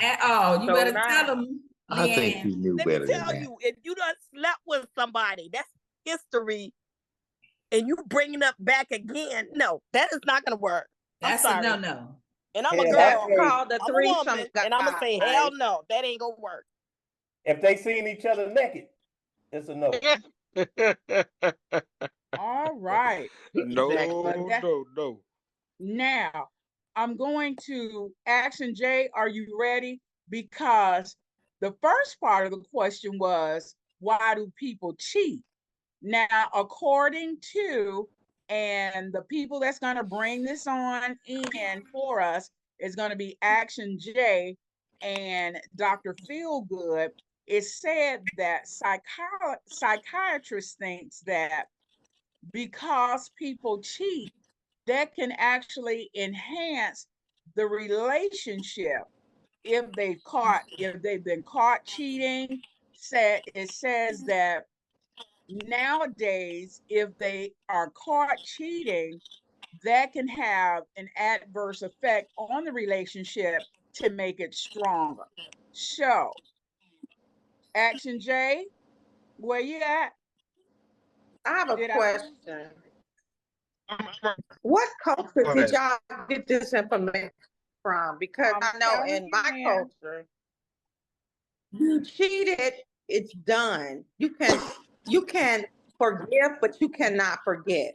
At all. You So better now, tell them, I think Leanne. he knew let me better than tell that. you, if you done slept with somebody, that's history, and you bringing up back again, no, that is not gonna work. I'm That's a sorry. no. And I'm a Yeah, That's girl. called the I'm a threesome, woman, and I'm gonna say, hell guys. no, that ain't gonna work. if they seen each other naked, it's a no. All right. No, But that, no. now I'm going to Action J. Are you ready? Because the first part of the question was, why do people cheat? Now, according to, and the people that's going to bring this on in for us is going to be Action J and Dr. Feelgood. It said that psychiatrists thinks that because people cheat, that can actually enhance the relationship if they've been caught cheating. It says that nowadays, if they are caught cheating, that can have an adverse effect on the relationship to make it stronger. So, Action J, where you at? I have a Did I lose? question. What culture did y'all get this information from? Because I'm I know telling in you, my man. culture, you cheated, it's done. You can forgive, but you cannot forget.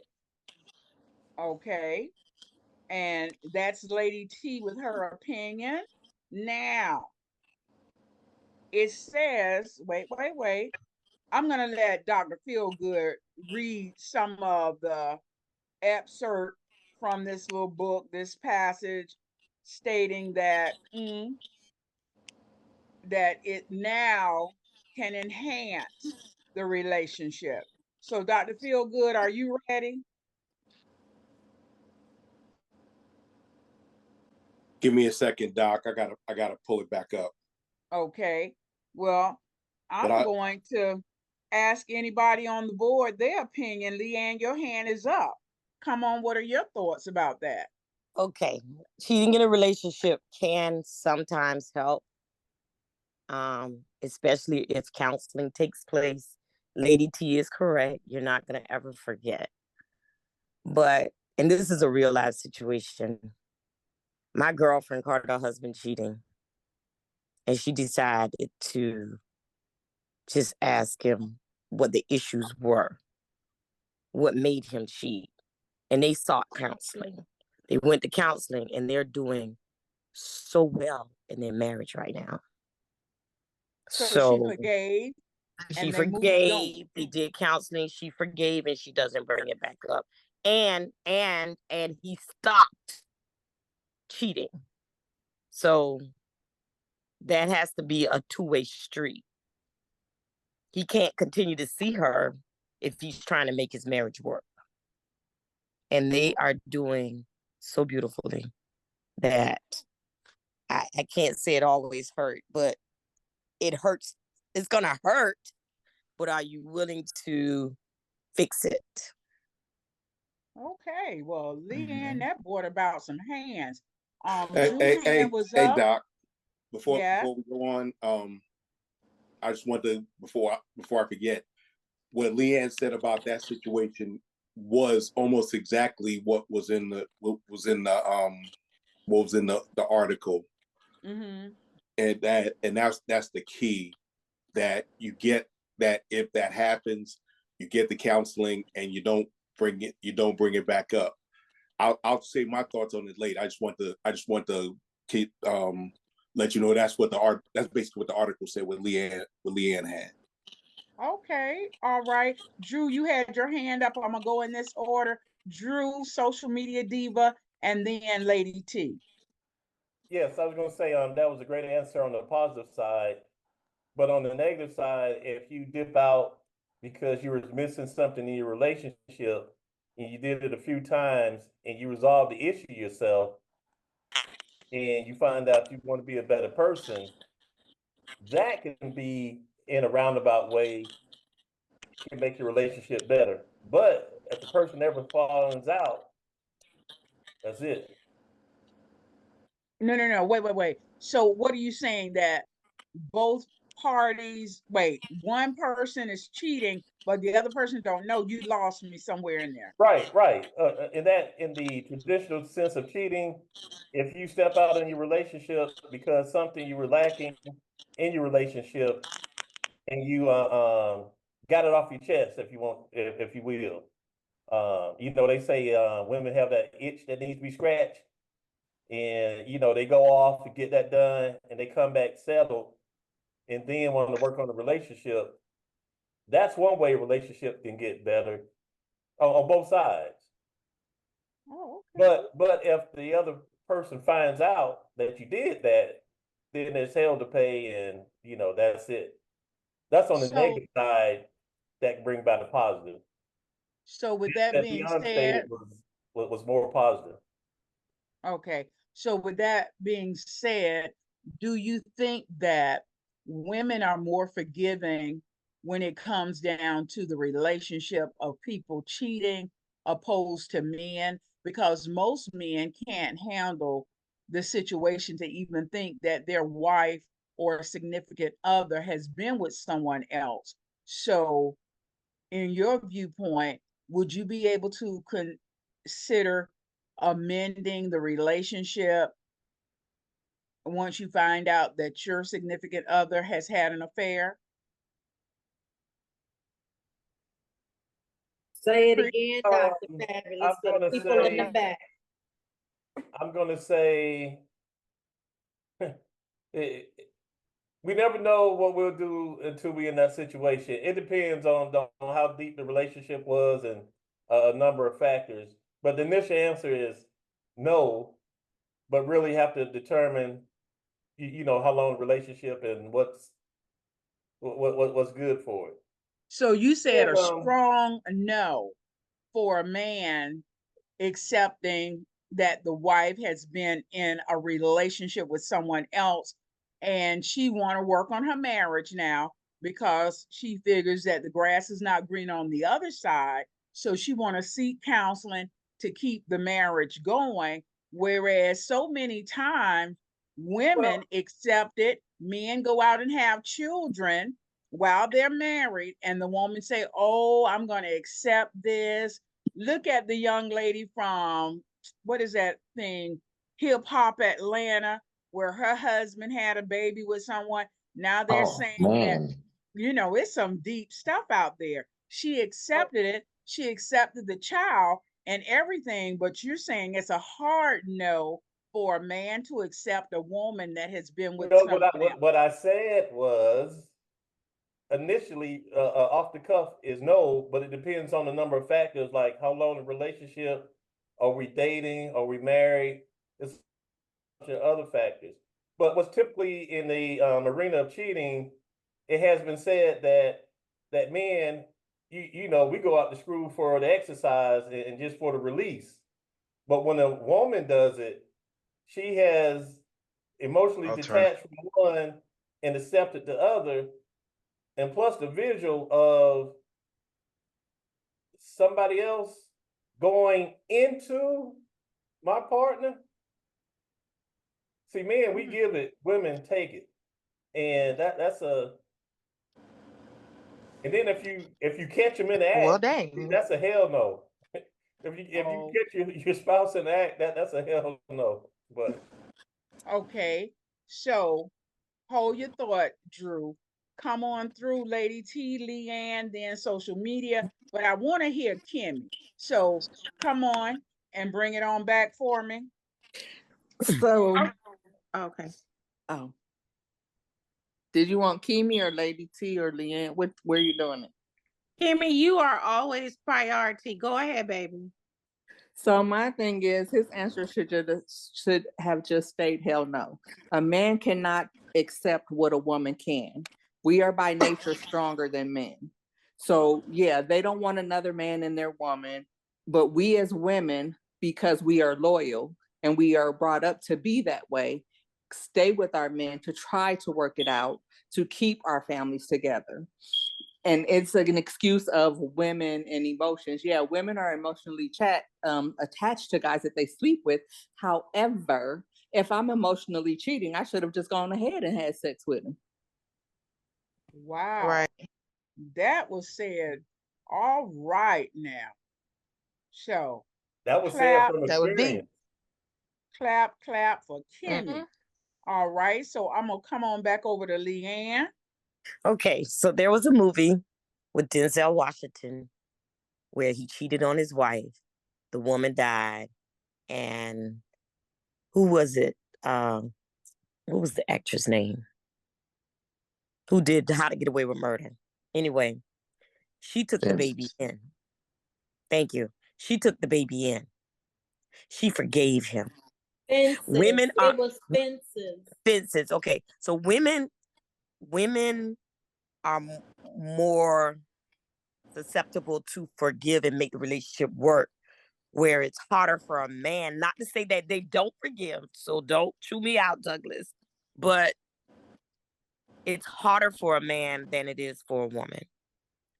Okay. And that's Lady T with her opinion. Now, it says, wait. I'm going to let Dr. Feelgood read some of the excerpt from this little book, this passage, stating that that it now can enhance the relationship. So, Dr. Feelgood, are you ready? Give me a second, Doc. I gotta pull it back up. Okay. Well, But I'm going to ask anybody on the board their opinion. Leanne, your hand is up. Come on, what are your thoughts about that? Okay, cheating in a relationship can sometimes help, especially if counseling takes place. Lady T is correct. You're not going to ever forget. But, and this is a real life situation. My girlfriend caught her husband cheating, and she decided to just ask him what the issues were, what made him cheat. And they sought counseling. They went to counseling, and they're doing so well in their marriage right now. So she So forgave she and they moved on. forgave, they did counseling, she forgave, and she doesn't bring it back up. And he stopped cheating. So that has to be a two-way street. He can't continue to see her if he's trying to make his marriage work. And they are doing so beautifully that I can't say it always hurt, but it hurts. It's gonna hurt, but are you willing to fix it? Okay, well, Leanne, that brought about some hands. hey, was hey, up. Doc. Yeah. Before we go on, I just want to before I forget, what Leanne said about that situation was almost exactly what was in the what was in the article. Mm-hmm. And that's the key, that you get that if that happens, you get the counseling and you don't bring it back up. I'll say my thoughts on it later. I just want to keep let you know that's basically what the article said with Leanne had. Okay, all right. Drew, you had your hand up. I'm gonna go in this order. Drew, social media diva, and then Lady T. Yes, I was going to say that was a great answer on the positive side, but on the negative side, if you dip out because you were missing something in your relationship and you did it a few times and you resolve the issue yourself and you find out you want to be a better person, that can be in a roundabout way can make your relationship better. But if the person ever falls out, that's it. No. Wait. So what are you saying, that both parties, one person is cheating, but the other person don't know? You lost me somewhere in there. Right. In the traditional sense of cheating, if you step out in your relationship because something you were lacking in your relationship, and you got it off your chest, if you want, if you will. They say women have that itch that needs to be scratched, and they go off and get that done, and they come back settled, and then want to work on the relationship. That's one way a relationship can get better on both sides. Oh, okay. But if the other person finds out that you did that, then there's hell to pay, and that's it. That's on the So, negative side that can bring about a positive. so with that That being Beyond said, stated was more positive. okay. So with that being said, do you think that women are more forgiving when it comes down to the relationship of people cheating opposed to men? Because most men can't handle the situation to even think that their wife or significant other has been with someone else. So, in your viewpoint, would you be able to consider amending the relationship once you find out that your significant other has had an affair? Say it Pre- again, Um, Dr. I'm Fabulous, for the gonna people in the say, back. I'm gonna say, we never know what we'll do until we're in that situation. It depends on how deep the relationship was and a number of factors. But the initial answer is no, but really have to determine, how long the relationship and what's good for it. So you said And a strong no for a man accepting that the wife has been in a relationship with someone else and she want to work on her marriage now because she figures that the grass is not green on the other side, so she want to seek counseling to keep the marriage going, whereas so many times women accept it, men go out and have children while they're married, and the woman say, oh, I'm going to accept this. Look at the young lady from, what is that thing, Hip Hop Atlanta, where her husband had a baby with someone. Now they're saying that, it's some deep stuff out there. She accepted it. She accepted the child and everything, but you're saying it's a hard no for a man to accept a woman that has been with someone else. what I said was initially off the cuff is no, but it depends on the number of factors, like how long the relationship, are we dating, are we married? It's other factors. But what's typically in the arena of cheating, it has been said that men, we go out to school for the exercise and just for the release. But when a woman does it, she has emotionally detached from one and accepted the other, and plus the visual of somebody else going into my partner. See, men, we give it, women take it. And that's a, and then if you catch them in the act, Well, dang. that's a hell no. If you catch your spouse in the act, that's a hell no. But Okay, so hold your thought, Drew. Come on through, Lady T, Leanne, then social media. But I want to hear Kimmy. So come on and bring it on back for me. So, Okay. oh, did you want Kimi or Lady T or Leanne? Where you doing it? Kimmy, you are always priority. Go ahead, baby. So my thing is, his answer should have just stayed hell no. A man cannot accept what a woman can. We are by nature stronger than men. So yeah, they don't want another man in their woman, but we as women, because we are loyal and we are brought up to be that way, stay with our men to try to work it out to keep our families together. And it's like an excuse of women and emotions. Yeah, women are emotionally attached to guys that they sleep with. However, if I'm emotionally cheating, I should have just gone ahead and had sex with him. Wow. Right. That was said. All right now. So that was said clap, from That was big. experience. clap for Kimmy. All right. So I'm gonna come on back over to Leanne. Okay, so there was a movie with Denzel Washington where he cheated on his wife. The woman died, and who was it? What was the actress name? Who did How to Get Away with Murder? Anyway, she took the baby in. Thank you. She took the baby in. She forgave him. Fences. Women are It was fences. fences. Okay, so women are more susceptible to forgive and make the relationship work, where it's harder for a man. Not to say that they don't forgive, so don't chew me out, Douglas, but it's harder for a man than it is for a woman.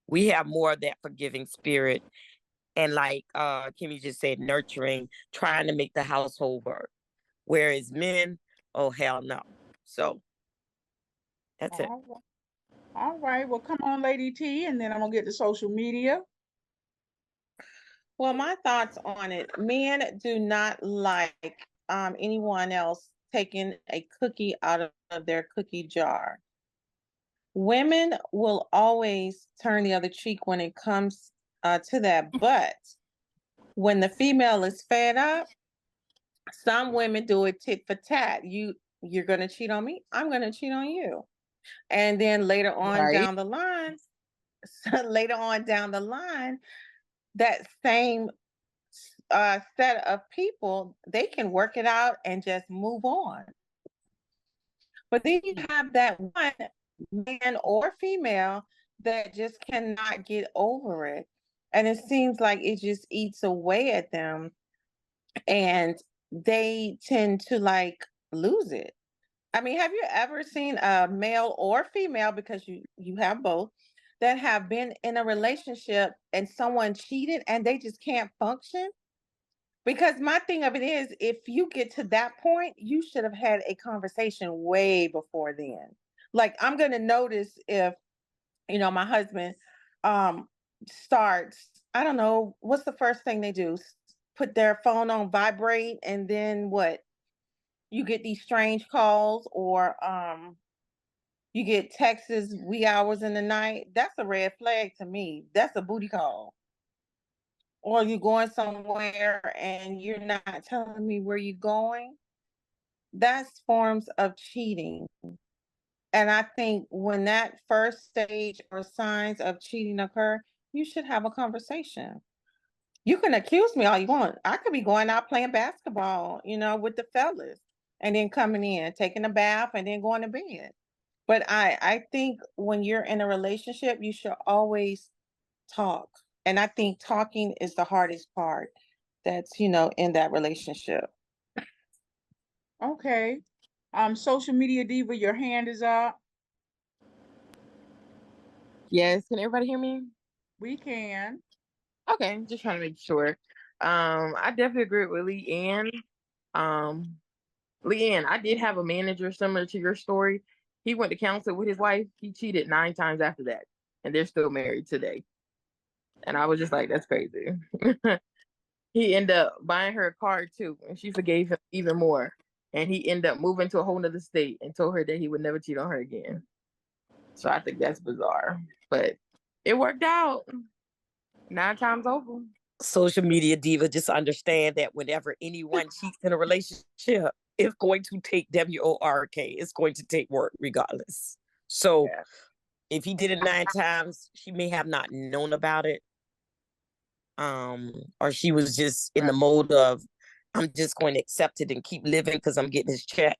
We have more of that forgiving spirit, and like Kimmy just said, nurturing, trying to make the household work. Whereas men, oh hell no. So that's it. All right. Well, come on, Lady T, and then I'm gonna get to social media. Well, my thoughts on it, men do not like anyone else taking a cookie out of their cookie jar. Women will always turn the other cheek when it comes to that. But when the female is fed up, some women do it tit for tat. You're gonna cheat on me, I'm gonna cheat on you. And then later on down the line, that same set of people, they can work it out and just move on. But then you have that one man or female that just cannot get over it. And it seems like it just eats away at them and they tend to like lose it. I mean, have you ever seen a male or female, because you have both, that have been in a relationship and someone cheated and they just can't function? Because my thing of it is, if you get to that point, you should have had a conversation way before then. Like, I'm going to notice if, my husband starts, I don't know, what's the first thing they do? Put their phone on vibrate, and then what? You get these strange calls, or you get texts wee hours in the night. That's a red flag to me. That's a booty call. Or you're going somewhere and you're not telling me where you're going. That's forms of cheating. And I think when that first stage or signs of cheating occur, you should have a conversation. You can accuse me all you want. I could be going out playing basketball, with the fellas, and then coming in, taking a bath, and then going to bed. But I think when you're in a relationship, you should always talk. And I think talking is the hardest part that's, in that relationship. Okay. Social media diva, your hand is up. Yes, can everybody hear me? We can. Okay, just trying to make sure. I definitely agree with Leanne. Leanne, I did have a manager similar to your story. He went to counsel with his wife. He cheated 9 times after that, and they're still married today. And I was just like, that's crazy. He ended up buying her a car too, and she forgave him even more. and he ended up moving to a whole nother state and told her that he would never cheat on her again. So I think that's bizarre, but it worked out 9 times over. Social media diva, just understand that whenever anyone cheats in a relationship, it's going to take WORK. It's going to take work regardless. So if he did it 9 times, she may have not known about it. Or she was just in the mode of, I'm just going to accept it and keep living because I'm getting his check.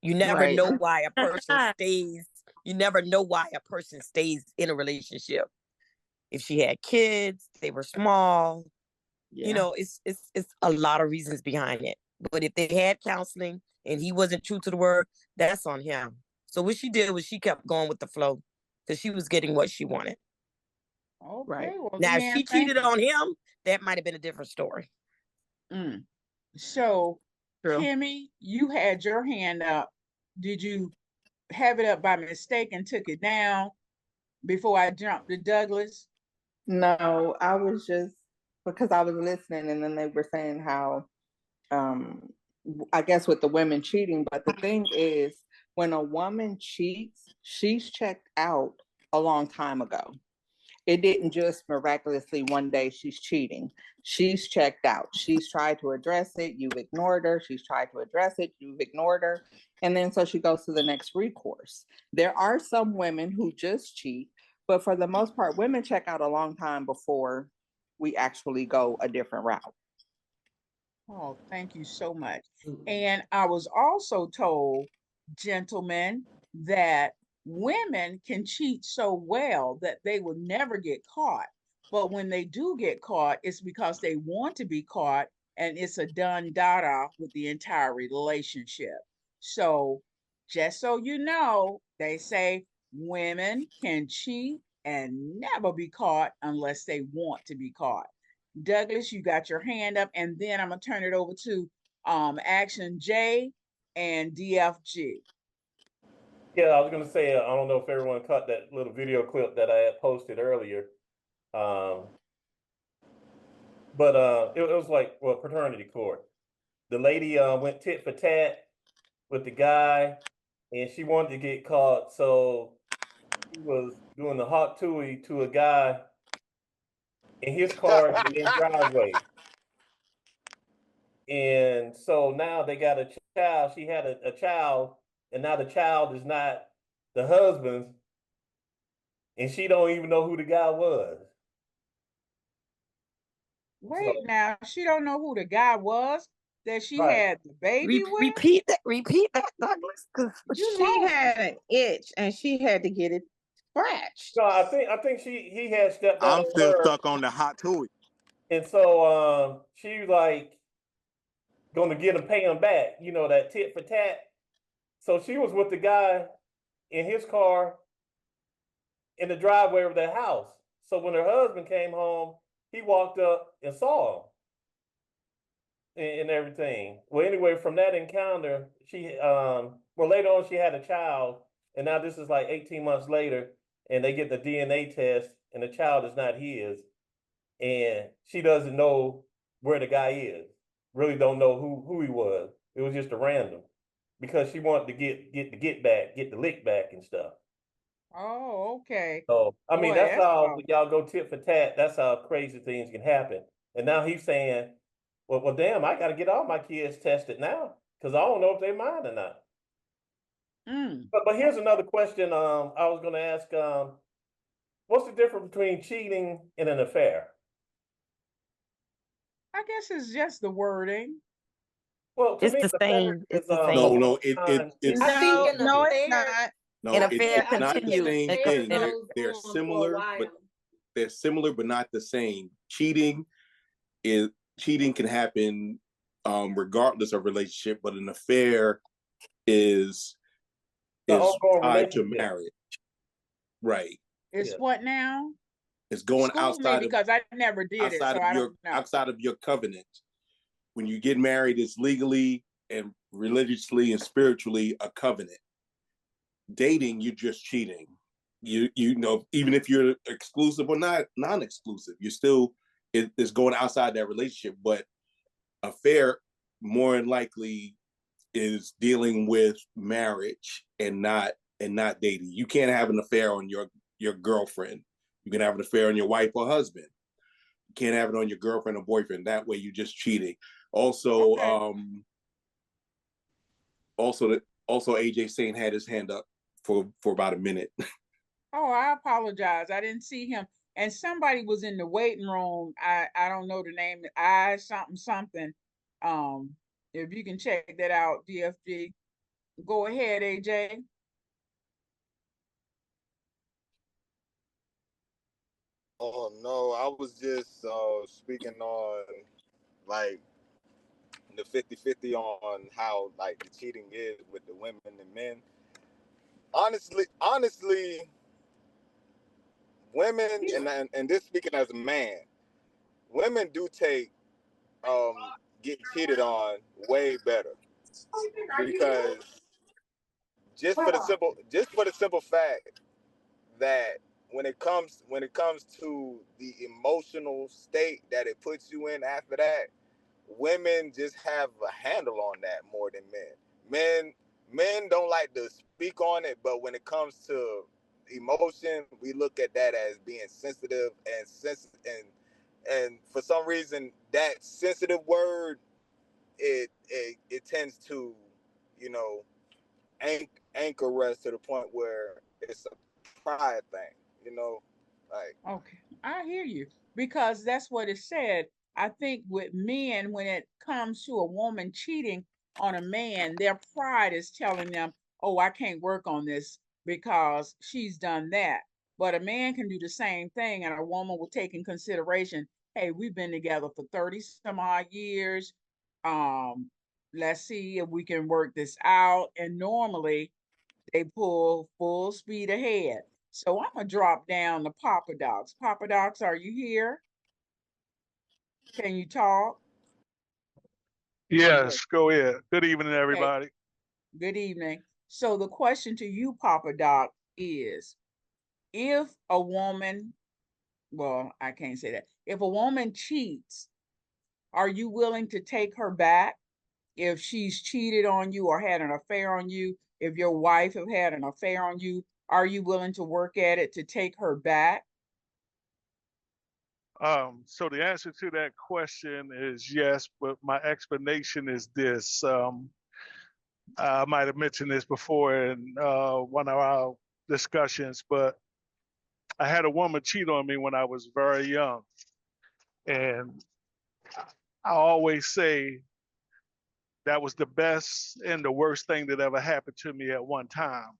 You never know why a person stays. You never know why a person stays in a relationship. If she had kids, they were small. You know, it's a lot of reasons behind it. But if they had counseling and he wasn't true to the word, that's on him. So what she did was she kept going with the flow because she was getting what she wanted. Okay. Well, Now, if Deanne, she cheated on him, that might have been a different story. So, Kimmy, you had your hand up. Did you have it up by mistake and took it down before I jumped to Douglas? No, I was just, because I was listening and then they were saying how, I guess with the women cheating, but the thing is, when a woman cheats, she's checked out a long time ago. It didn't just miraculously one day she's cheating. She's checked out. She's tried to address it. You've ignored her. She's tried to address it. You've ignored her. And then so she goes to the next recourse. There are some women who just cheat, but for the most part, women check out a long time before we actually go a different route. Oh, thank you so much. And I was also told, gentlemen, that women can cheat so well that they will never get caught. But when they do get caught, it's because they want to be caught and it's a done dada with the entire relationship. So, just so you know, they say women can cheat and never be caught unless they want to be caught. Douglas, you got your hand up, and then I'm gonna turn it over to Action J and DFG. Yeah, I was gonna say, I don't know if everyone caught that little video clip that I had posted earlier. But it was like, well, paternity court. The lady went tit for tat with the guy, and she wanted to get caught, so she was doing the hot tui to a guy in his car in his driveway. And so now they got a child. She had a child, and now the child is not the husband's, and she don't even know who the guy was. Wait, now she don't know who the guy was that she had the baby with. Repeat that, Douglas, because She had an itch and she had to get it scratched. No, I think he had stepped out I'm on still her. stuck on the hot tui. And so she like gonna get him, pay him back, you know, that tit for tat. So she was with the guy in his car in the driveway of their house. So when her husband came home, he walked up and saw him and everything. Well, anyway, from that encounter, she well, later on she had a child, and now this is like 18 months later, and they get the DNA test, and the child is not his, and she doesn't know where the guy is. Really don't know who he was. It was just a random, because she wanted to get the lick back and stuff. Oh, okay. So I mean, Boy, that's that's how y'all go tit for tat. That's how crazy things can happen. And now he's saying, well, damn, I got to get all my kids tested now because I don't know if they're mine or not. But here's another question. I was going to ask. What's the difference between cheating and an affair? I guess it's just the wording. Well, to It's me, the same. It's the same. No, it's I think no, it's not. no, An it's affair not the continues. same It thing. goes They're similar, but not the same. Cheating can happen regardless of relationship, but an affair is tied to marriage. Right. It's what now? It's going School me because I never did it, so I don't know. outside of your covenant. When you get married, it's legally and religiously and spiritually a covenant. Dating, you're just cheating. You know, even if you're exclusive or not non-exclusive, you're still it's going outside that relationship. But affair, more than likely, is dealing with marriage and not dating. You can't have an affair on your girlfriend. You can have an affair on your wife or husband. You can't have it on your girlfriend or boyfriend. That way you're just cheating. Also, Okay. also AJ Saint had his hand up for about a minute. Oh, I apologize. I didn't see him. And somebody was in the waiting room. I don't know the name. I something something. Um, if you can check that out, DFG. Go ahead, AJ. Oh no, I was just speaking on like the 50-50 on how like the cheating is with the women and men. Honestly, women and this speaking as a man, women do take getting cheated on way better because just for the simple fact that when it comes to the emotional state that it puts you in after that, women just have a handle on that more than men. Men don't like to speak on it, but when it comes to emotion, we look at that as being sensitive and for some reason that sensitive word it tends to, you know, anchor us to the point where it's a pride thing, you know, like. Okay, I hear you because that's what it said. I think with men, when it comes to a woman cheating on a man, their pride is telling them, "Oh, I can't work on this because she's done that." But a man can do the same thing, and a woman will take in consideration, "Hey, we've been together for 30 some odd years. Um, let's see if we can work this out." And normally they pull full speed ahead. So I'm gonna drop down to Papa Docs. Papa Docs, are you here? Can you talk? Yes, go ahead. Good evening, Okay, everybody. good evening. So the question to you, Papa Doc, is if a woman, well, I can't say that. If a woman cheats, are you willing to take her back if she's cheated on you or had an affair on you? If your wife have had an affair on you, are you willing to work at it to take her back? So the answer to that question is yes, but my explanation is this. I might have mentioned this before in one of our discussions, but I had a woman cheat on me when I was very young. And I always say that was the best and the worst thing that ever happened to me at one time.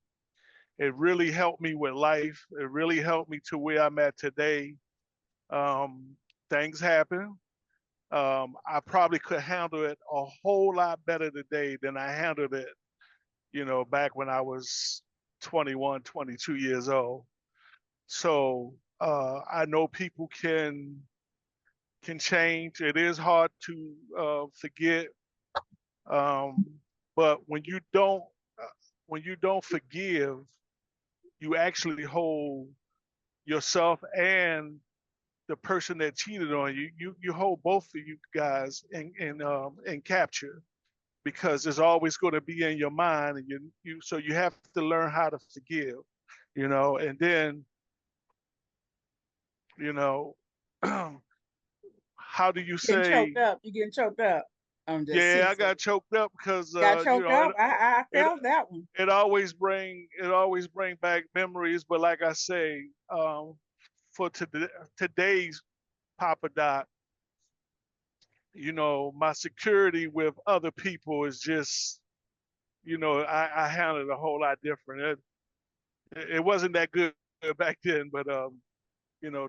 It really helped me with life. It really helped me to where I'm at today. Um, Things happen. I probably could handle it a whole lot better today than I handled it, back when I was 21, 22 years old. So I know people can change. It is hard to forget, um, but when you don't forgive, you actually hold yourself and the person that cheated on you. You hold both of you guys in capture because it's always going to be in your mind, and so you have to learn how to forgive, and then you know how do you Getting choked say? up. You getting choked up. I'm just Yeah, I teasing. got choked up because Got choked up. I it felt that one. it always bring back memories. But like I say, for today's Papa Doc, my security with other people is just, I handle it a whole lot different. It wasn't that good back then, but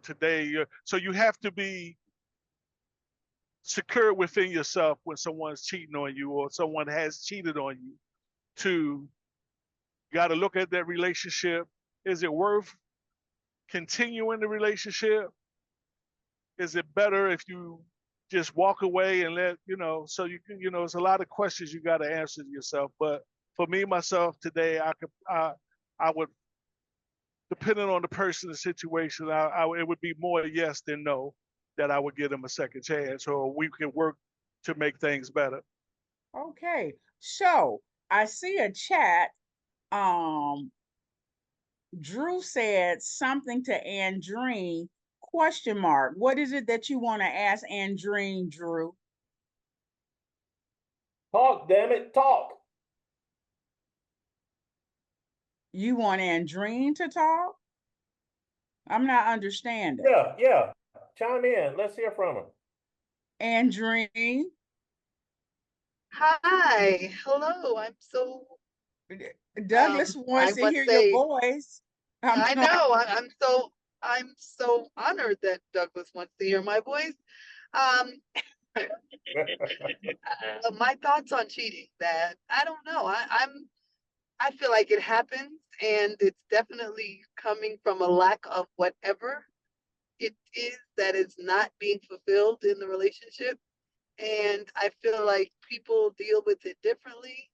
today, so you have to be secure within yourself when someone's cheating on you or someone has cheated on you. To got to look at that relationship. Is it worth continuing the relationship? Is it better if you just walk away and so you can, it's a lot of questions you got to answer to yourself. But for me, myself today, I would, depending on the person, the situation, it would be more yes than no that I would give them a second chance or we can work to make things better. Okay. So I see a chat. Um, Drew said something to Andreen, question mark. What is it that you want to ask Andreen, Drew? Talk, damn it, talk. You want Andreen to talk? I'm not understanding. Yeah. Chime in. Let's hear from him. Andreen, Hi, hello. Douglas I wants to must hear your say, voice. I'm I like, know I'm so honored that Douglas wants to hear my voice. Um, my thoughts on cheating. That I don't know. I feel like it happens, and it's definitely coming from a lack of whatever it is that is not being fulfilled in the relationship. And I feel like people deal with it differently.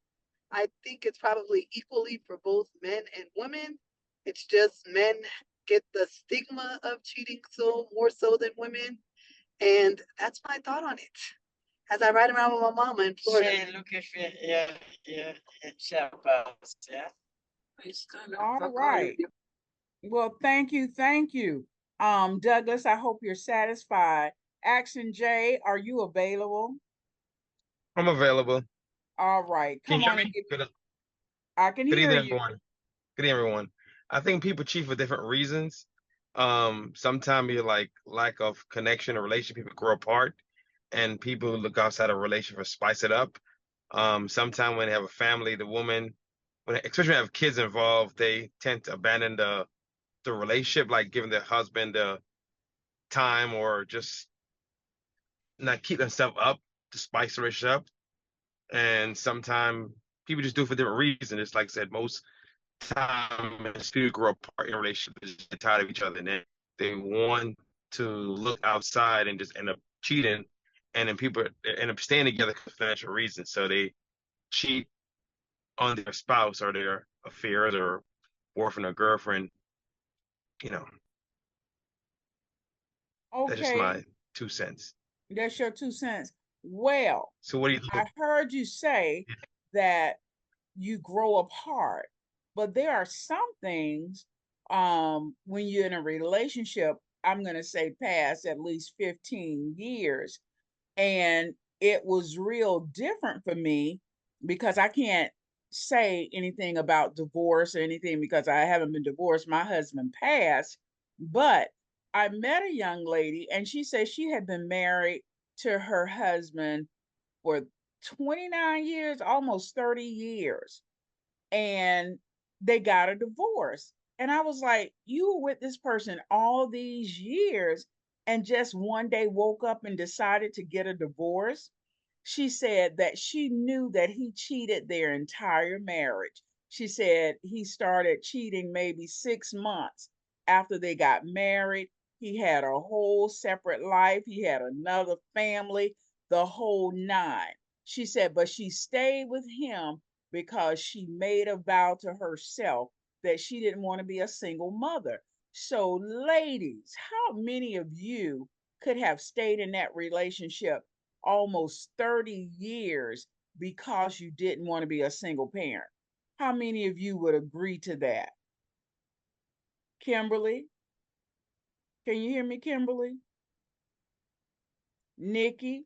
I think it's probably equally for both men and women. It's just men get the stigma of cheating so more so than women. And that's my thought on it. As I ride around with my mama in Florida. all right. Well, thank you, thank you. Douglas, I hope you're satisfied. Action J, are you available? I'm available. All right, Can come you on hear and me? get. Good, I can good hear evening, you. everyone. Good evening, everyone. I think people cheat for different reasons. Sometimes you're like lack of connection or relationship, people grow apart, and people look outside of a relationship to spice it up. Sometimes when they have a family, the woman, especially when they have kids involved, they tend to abandon the relationship, like giving their husband the time or just not keep themselves up to spice the relationship up. And sometimes people just do it for different reasons. It's like I said, most time and still grow apart in relationships, they're tired of each other, and then they want to look outside and just end up cheating, and then people end up staying together for financial reasons. So they cheat on their spouse or their affairs or boyfriend or girlfriend. You know, that's just Okay, my 2 cents. that's your 2 cents. Well, So what do you I think? heard you say that you grow apart, but there are some things when you're in a relationship, I'm going to say past at least 15 years, and it was real different for me because I can't say anything about divorce or anything because I haven't been divorced. My husband passed, but I met a young lady and she said she had been married to her husband for 29 years, almost 30 years, and they got a divorce. And I was like, you were with this person all these years and just one day woke up and decided to get a divorce? She said that she knew that he cheated their entire marriage. She said he started cheating maybe 6 months after they got married. He had a whole separate life, he had another family, the whole nine. She said, but she stayed with him because she made a vow to herself that she didn't want to be a single mother. So, ladies, how many of you could have stayed in that relationship almost 30 years because you didn't want to be a single parent? How many of you would agree to that? Kimberly, can you hear me, Kimberly? Nikki,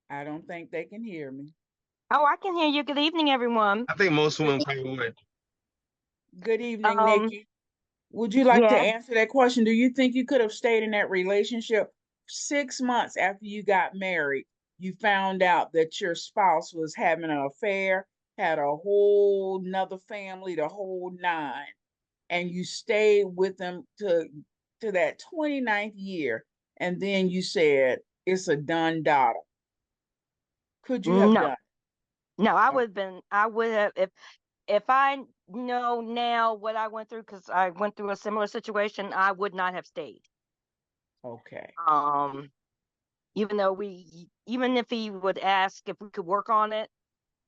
I don't think they can hear me. Oh, I can hear you. Good evening, everyone. I think most women probably would. Good evening, Um, Nikki. Would you like to yeah. answer that question? Do you think you could have stayed in that relationship 6 months after you got married? You found out that your spouse was having an affair, had a whole nother family, the whole nine, and you stayed with them to that 29th year, and then you said it's a done daughter. Could you have No, done no, it? I would have, if I know now what I went through, because I went through a similar situation, I would not have stayed. Okay. Um, even if he would ask if we could work on it,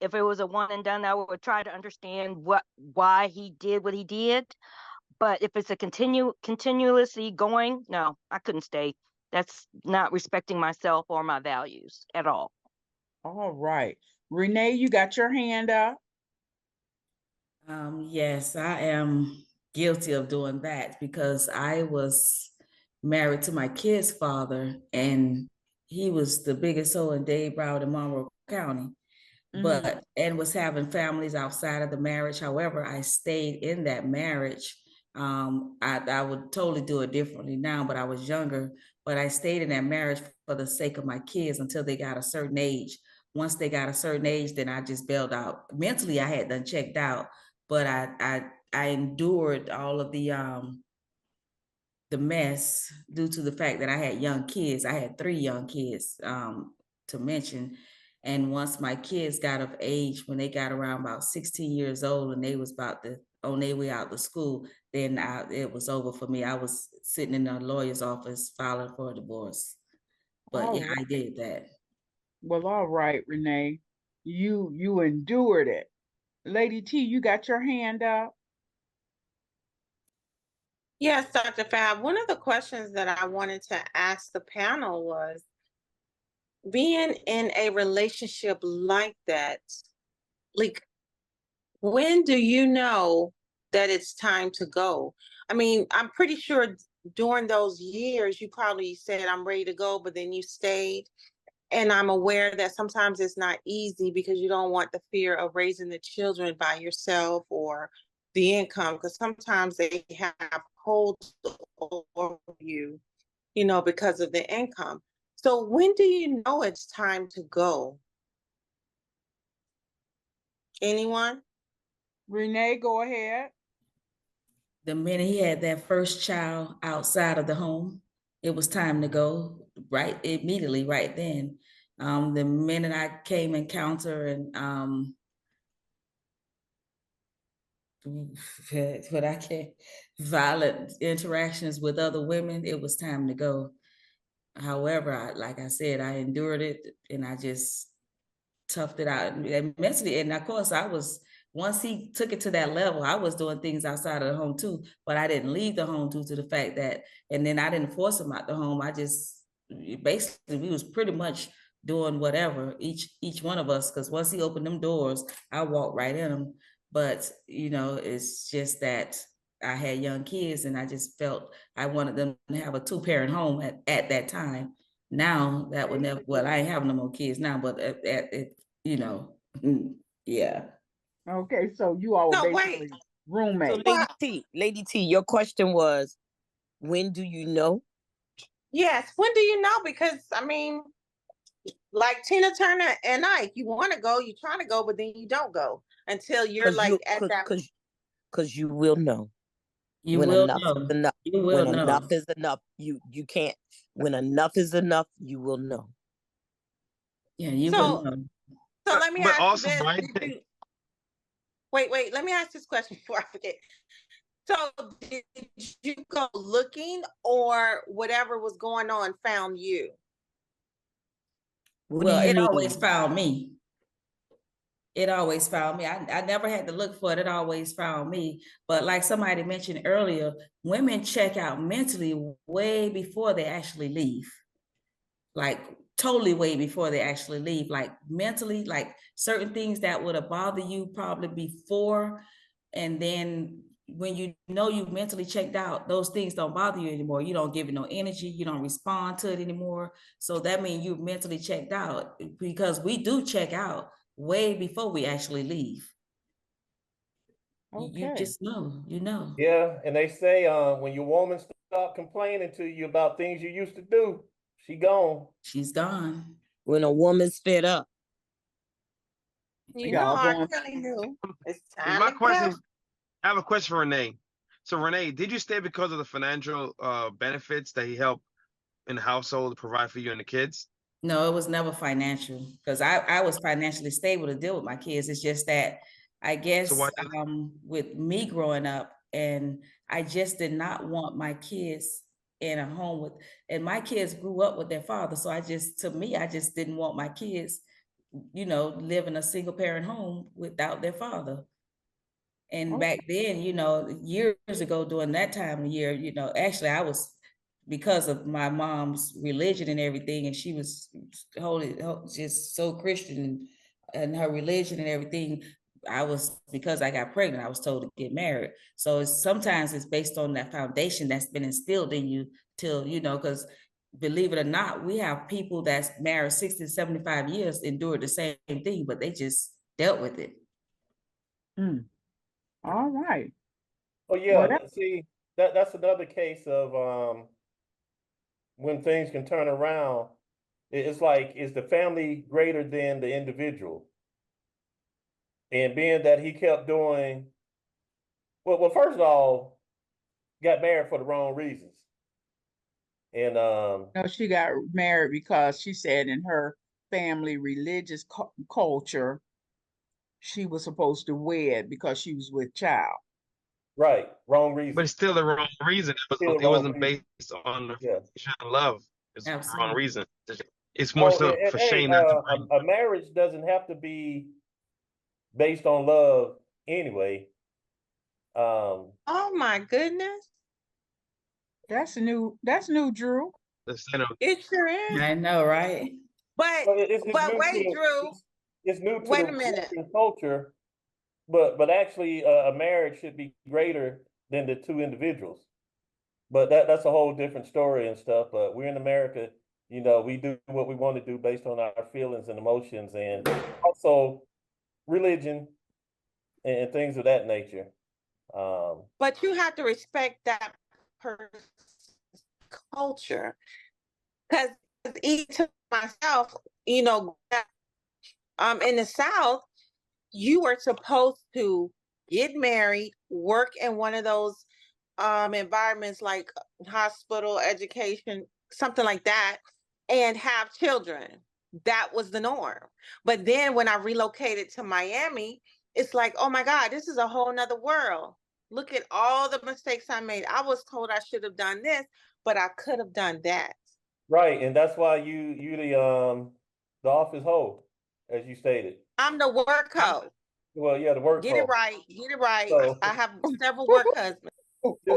if it was a one and done, I would try to understand why he did what he did. But if it's a continuously going, no, I couldn't stay. That's not respecting myself or my values at all. All right. Renee, you got your hand up. Yes, I am guilty of doing that because I was married to my kid's father, and he was the biggest soul in Dade, Broward, and Monroe County, but and was having families outside of the marriage. However, I stayed in that marriage. I would totally do it differently now, but I was younger. But I stayed in that marriage for the sake of my kids until they got a certain age. Once they got a certain age, then I just bailed out. Mentally, I had done checked out, but I endured all of the mess due to the fact that I had young kids. I had 3 young kids to mention. And once my kids got of age, when they got around about 16 years old and they was about to on their way out to school, then it was over for me. I was sitting in a lawyer's office filing for a divorce. But All yeah, I right. did that. Well, all right, Renee. You endured it. Lady T, you got your hand up. Yes, Dr. Fab. One of the questions that I wanted to ask the panel was, being in a relationship like that, like, when do you know that it's time to go? I mean, I'm pretty sure during those years you probably said, I'm ready to go, but then you stayed. And I'm aware that sometimes it's not easy because you don't want the fear of raising the children by yourself or the income, because sometimes they have holds over you, because of the income. So when do you know it's time to go? Anyone? Renee, go ahead. The minute he had that first child outside of the home, it was time to go right immediately, right then. The minute I came encounter and what I can violent interactions with other women, it was time to go. However, like I said, I endured it and I just toughed it out and mentally. And of course, once he took it to that level, I was doing things outside of the home too, but I didn't leave the home due to the fact that, and then I didn't force him out the home. I just basically, we was pretty much doing whatever each one of us, because once he opened them doors, I walked right in them. But it's just that I had young kids and I just felt I wanted them to have a 2-parent home at that time. Now that would never, well, I ain't having no more kids now, but yeah. Okay, so you all were No, wait. basically So roommates. Lady T, your question was, when do you know? Yes, when do you know? Because I mean, like Tina Turner and Ike, you want to go, you trying to go, but then you don't go until you're like at that. Because you will know. You When will enough know. is enough. You will When know. enough is enough, you can't. When enough is enough, you will know. Yeah, you So, will know. so let me But ask also, this. right? Wait, let me ask this question before I forget. So did you go looking, or whatever was going on found you? What do Well, you it mean? always found me. It always found me. I never had to look for it. It always found me. But like somebody mentioned earlier, women check out mentally way before they actually leave. Like totally way before they actually leave. Like mentally, like certain things that would have bothered you probably before. And then when you know you've mentally checked out, those things don't bother you anymore. You don't give it no energy. You don't respond to it anymore. So that means you've mentally checked out, because we do check out way before we actually leave. You Okay. just know, Yeah, and they say when your woman stop complaining to you about things you used to do, she gone. She's gone. When a woman's fed up. Y'all I going. really knew it's And time my to go. question, I have a question for Renee. So Renee, did you stay because of the financial benefits that he helped in the household to provide for you and the kids? No, it was never financial, because I was financially stable to deal with my kids. It's just that I So guess why? with me growing up, and I just did not want my kids in a home with, and my kids grew up with their father. So I just didn't want my kids, live in a single parent home without their father. And Okay. back then, years ago during that time of year, actually I was because of my mom's religion and everything, and she was just so Christian and her religion and everything. Because I got pregnant, I was told to get married. So sometimes it's based on that foundation that's been instilled in you till, because believe it or not, we have people that's married 60 to 75 years endured the same thing, but they just dealt with it. All right. Oh yeah, see, that's another case of when things can turn around. It's like, is the family greater than the individual? And being that he kept doing, well, first of all, got married for the wrong reasons. And No, she got married because she said in her family religious culture, she was supposed to wed because she was with child. Right, wrong reason. But it's still the wrong reason. It wasn't based on the love. It's the wrong reason. It's more so for hey, shame not to bring. a marriage doesn't have to be based on love anyway. Oh my goodness. That's new, Drew. It sure is. I know, right? But wait, Drew. It's new to Wait the a minute. Western culture, but actually a marriage should be greater than the two individuals. But that's a whole different story and stuff. But we're in America, we do what we want to do based on our feelings and emotions, and also religion and things of that nature. But you have to respect that person's culture, because even to myself, in the South, you were supposed to get married, work in one of those environments like hospital, education, something like that, and have children. That was the norm. But then when I relocated to Miami, it's like, oh my God, this is a whole nother world. Look at all the mistakes I made. I was told I should have done this, but I could have done that. Right, and that's why you the office hoe, as you stated. I'm the work hoe. Well, yeah, the work Get hoe. it right. Get it right. So, I have several work husbands.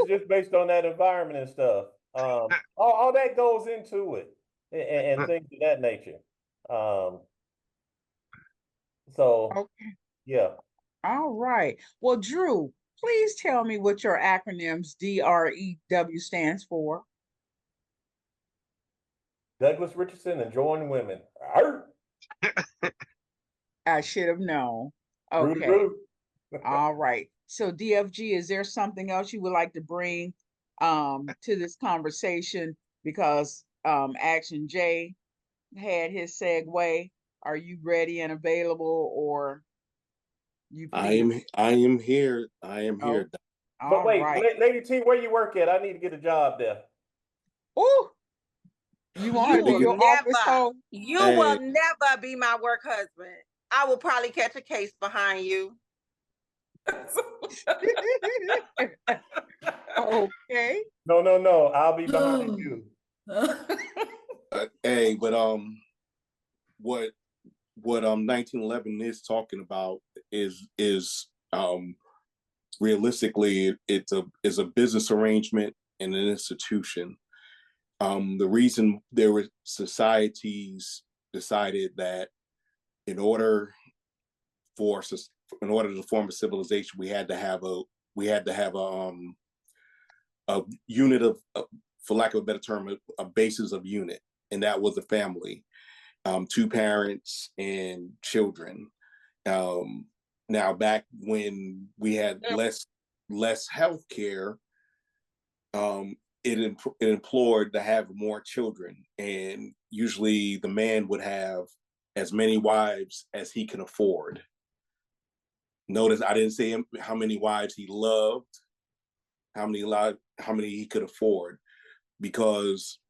just based on that environment and stuff. All that goes into it, and things of that nature. So, yeah. All right. Well, Drew, please tell me what your acronyms DREW stands for. Douglas Richardson enjoying women. I should have known. Okay. All right. So DFG, is there something else you would like to bring to this conversation? Because Action J had his segue. Are you ready and available, or you? I am here. I am here. But wait, Lady T, where you work at? I need to get a job there. Oh, you want to be your office hoe? You will never be my work husband. I will probably catch a case behind you. Okay. No. I'll be behind you. Hey, but what 1911 is talking about is realistically it's a business arrangement and an institution. The reason there were societies decided that in order to form a civilization, we had to have a unit of, for lack of a better term, a basis of unit, and that was a family, 2 parents and children. Now, back when we had less health care, it implored to have more children, and usually the man would have as many wives as he can afford. Notice I didn't say how many wives he loved, how many he could afford, because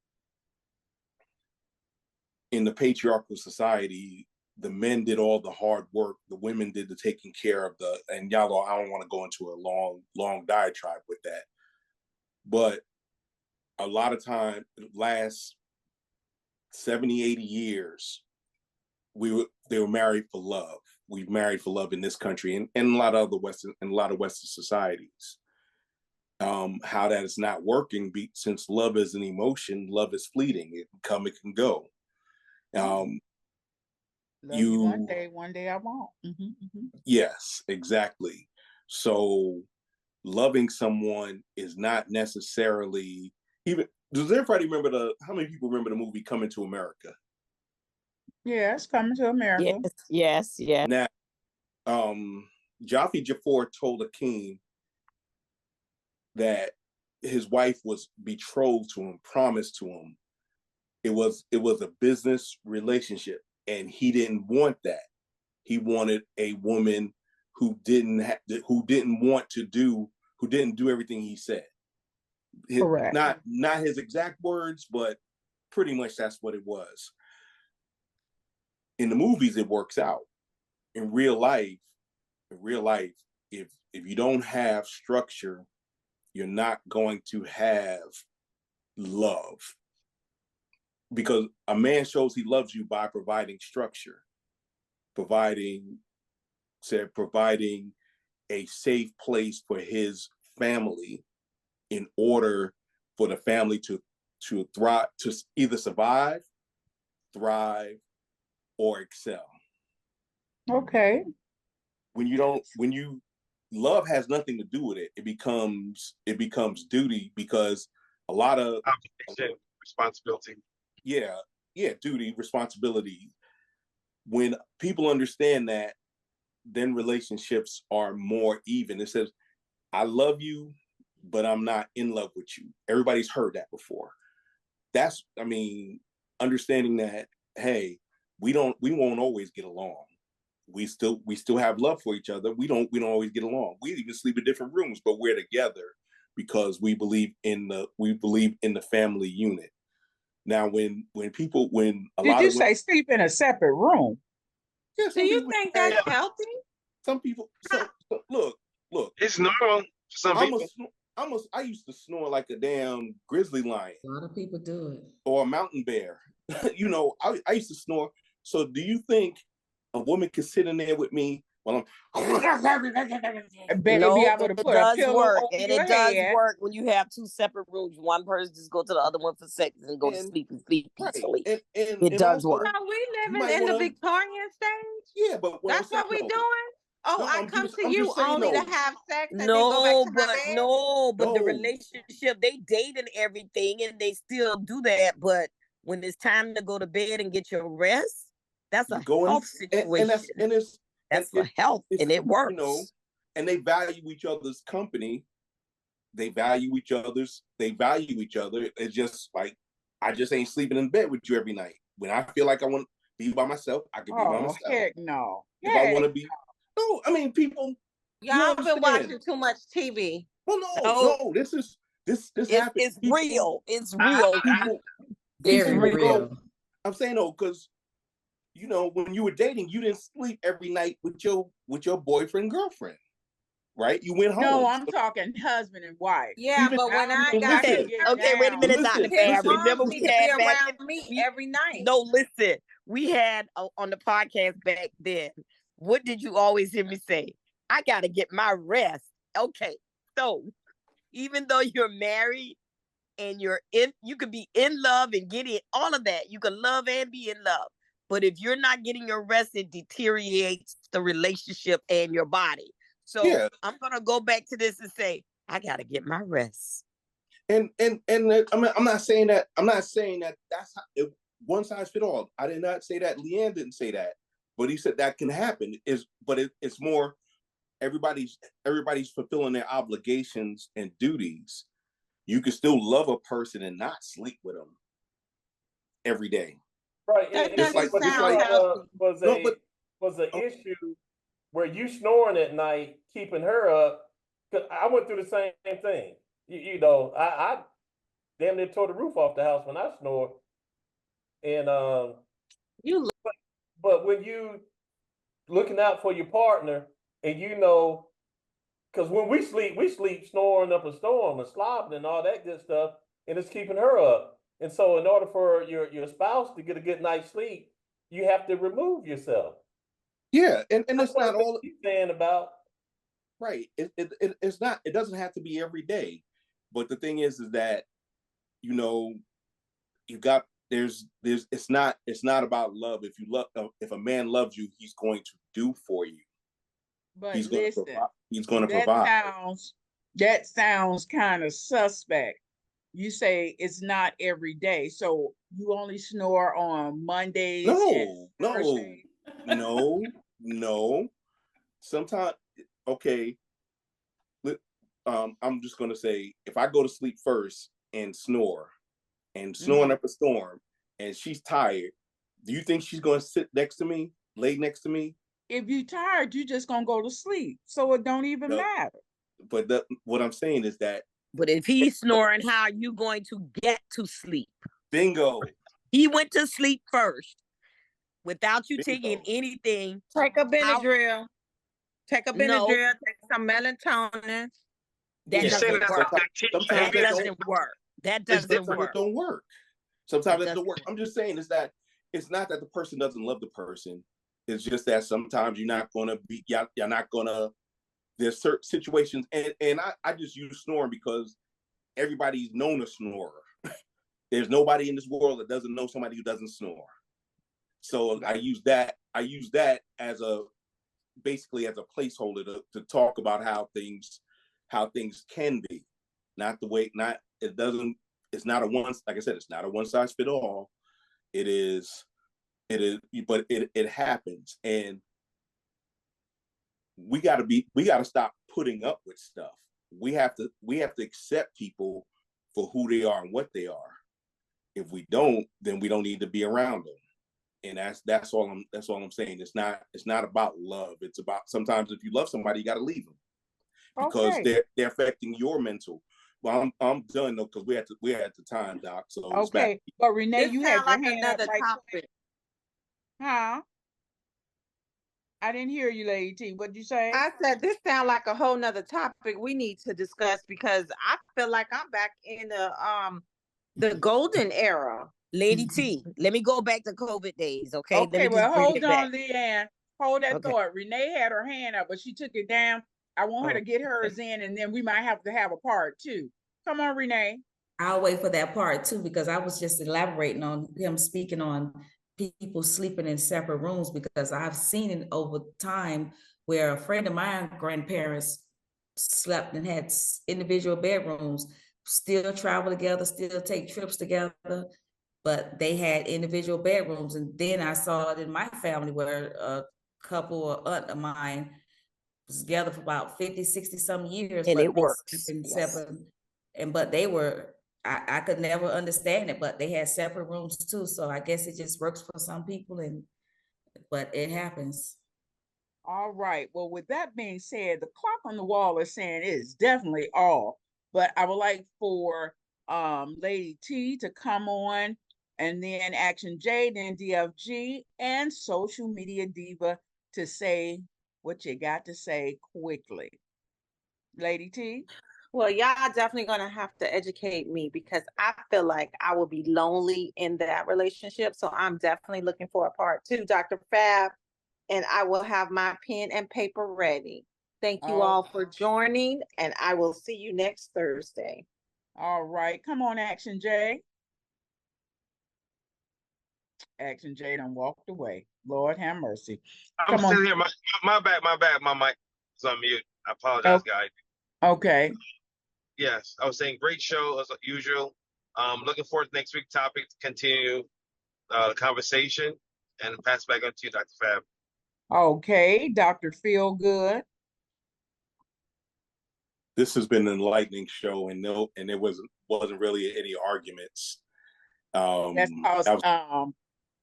in the patriarchal society, the men did all the hard work, the women did the taking care of and y'all, I don't want to go into a long diatribe with that. But a lot of time, last 70, 80 years, they were married for love. We've married for love in this country and a lot of Western societies. how that is not working since love is an emotion, love is fleeting. It can come, it can go. Love you one day I won't. Yes, exactly. So loving someone is not necessarily even. Does everybody remember how many people remember the movie Coming to America? Yeah, it's Coming to America. Yes. Now, Jaffe Jafar told Akeem that his wife was betrothed to him, promised to him. It was a business relationship, and he didn't want that. He wanted a woman who didn't do everything he said. Correct. Not his exact words, but pretty much that's what it was. In the movies, it works out. In real life, if you don't have structure, you're not going to have love. Because a man shows he loves you by providing structure, providing a safe place for his family in order for the family to thrive, to either survive, thrive, or excel. Okay. When love has nothing to do with it, it becomes duty, because a lot of responsibility. Yeah, duty, responsibility. When people understand that, then relationships are more even. It says, I love you, but I'm not in love with you. Everybody's heard that before. Understanding that, hey, we won't always get along. We still have love for each other. We don't always get along. We even sleep in different rooms, but we're together because we believe in the family unit. Now, when Did you say sleep in a separate room? Yeah, do you think that's healthy? Some people. Look. It's normal for some people. I used to snore like a damn grizzly lion. A lot of people do it. Or a mountain bear. I used to snore. So do you think a woman can sit in there with me while I'm Baby, I would have put a pillow work, over and your it does head. work when you have two separate rooms. One person just go to the other one for seconds and go to sleep and sleep peacefully. And it does work. Are we living in the Victorian stage? Yeah, but that's what we doing. I come to you only to have sex and then go back to my bed? But the relationship, they date and everything, and they still do that. But when it's time to go to bed and get your rest, that's a health situation. That's for health, and it works. And they value each other's company. They value each other. It's just like, I just ain't sleeping in bed with you every night. When I feel like I want to be by myself, I can be by myself. Heck no. If I want to be, no, I mean, people. Y'all been watching too much TV. Well, no, this happens. It's real. It's real. Very real. I'm saying no, because when you were dating, you didn't sleep every night with your boyfriend, girlfriend, right? You went home. No, I'm talking husband and wife. Yeah, but when I got wait a minute, Dr. Fab. Remember we had back me every night. No, listen. We had on the podcast back then. What did you always hear me say? I gotta get my rest. Okay, so even though you're married and you could be in love and get it, all of that. You can love and be in love. But if you're not getting your rest, it deteriorates the relationship and your body. So I'm gonna go back to this and say, I gotta get my rest. And I'm not saying that. That's how one size fit all. I did not say that. Leanne didn't say that, but he said that can happen. It's more everybody's fulfilling their obligations and duties. You can still love a person and not sleep with them every day. Right. Was an issue where you snoring at night, keeping her up. Cause I went through the same thing. I damn near tore the roof off the house when I snored. And but when you looking out for your partner, and because when we sleep snoring up a storm and slobbing and all that good stuff, and it's keeping her up. And so in order for your spouse to get a good night's sleep, you have to remove yourself. Yeah, and it's not all he's saying about. Right. It's not. It doesn't have to be every day, but the thing is that you know you got there's it's not about love. If a man loves you, he's going to do for you. But He's going to listen, provide. He's going to that provide. sounds kind of suspect. You say it's not every day, so you only snore on Mondays and No, Thursdays. no. Sometimes, okay. I'm just gonna say if I go to sleep first and snoring up a storm, and she's tired, do you think she's gonna sit next to me, lay next to me? If you're tired, you're just gonna go to sleep, so it don't even No. matter. But what I'm saying is that. But if he's snoring, how are you going to get to sleep? Bingo. He went to sleep first without you taking anything. Take a Benadryl. Take a Benadryl. Take some melatonin. That doesn't work. Sometimes that doesn't work. That doesn't work. It don't work. Sometimes it doesn't work. I'm just saying is that it's not that the person doesn't love the person. It's just that sometimes you're not gonna be. You're not gonna. There's certain situations, and I just use snoring because everybody's known a snorer. There's nobody in this world that doesn't know somebody who doesn't snore. So I use that as basically as a placeholder to talk about how things can be. Not the way, it's not a one, like I said, it's not a one size fit all. It is, but it happens. And we gotta stop putting up with stuff. We have to accept people for who they are and what they are. If we don't, then we don't need to be around them. And that's all I'm saying. It's not about love. It's about sometimes if you love somebody, you got to leave them because they're affecting your mental. Well, I'm done though because we're at the time, Doc. So okay, but Renee, you had your hand up another topic. Huh? I didn't hear you, Lady T. What'd you say? I said this sounds like a whole nother topic we need to discuss because I feel like I'm back in the golden era. Lady T, let me go back to COVID days, okay? Okay, well, hold on, back. Leanne. Hold that thought. Renee had her hand up, but she took it down. I want her to get hers in, and then we might have to have a part two. Come on, Renee. I'll wait for that part too, because I was just elaborating on him speaking on people sleeping in separate rooms, because I've seen it over time where a friend of mine, grandparents slept and had individual bedrooms, still travel together, still take trips together, but they had individual bedrooms. And then I saw it in my family where a couple or aunt of mine was together for about 50, 60 some years. And but it works. But they were, I could never understand it, but they had separate rooms too. So I guess it just works for some people, but it happens. All right. Well, with that being said, the clock on the wall is saying it is definitely all. But I would like for Lady T to come on, and then Action J, then DFG, and Social Media Diva to say what you got to say quickly. Lady T? Well, y'all definitely gonna have to educate me because I feel like I will be lonely in that relationship. So I'm definitely looking for a part two, Dr. Fab, and I will have my pen and paper ready. Thank you all for joining, and I will see you next Thursday. All right. Come on, Action J. Action J done walked away. Lord have mercy. I'm still here. My bad. My mic is on mute. I apologize, guys. Okay. Yes, I was saying great show as usual. Looking forward to next week's topic to continue the conversation and pass back on to you, Dr. Fab. Okay, Dr. Feelgood. This has been an enlightening show, and there wasn't really any arguments. That's because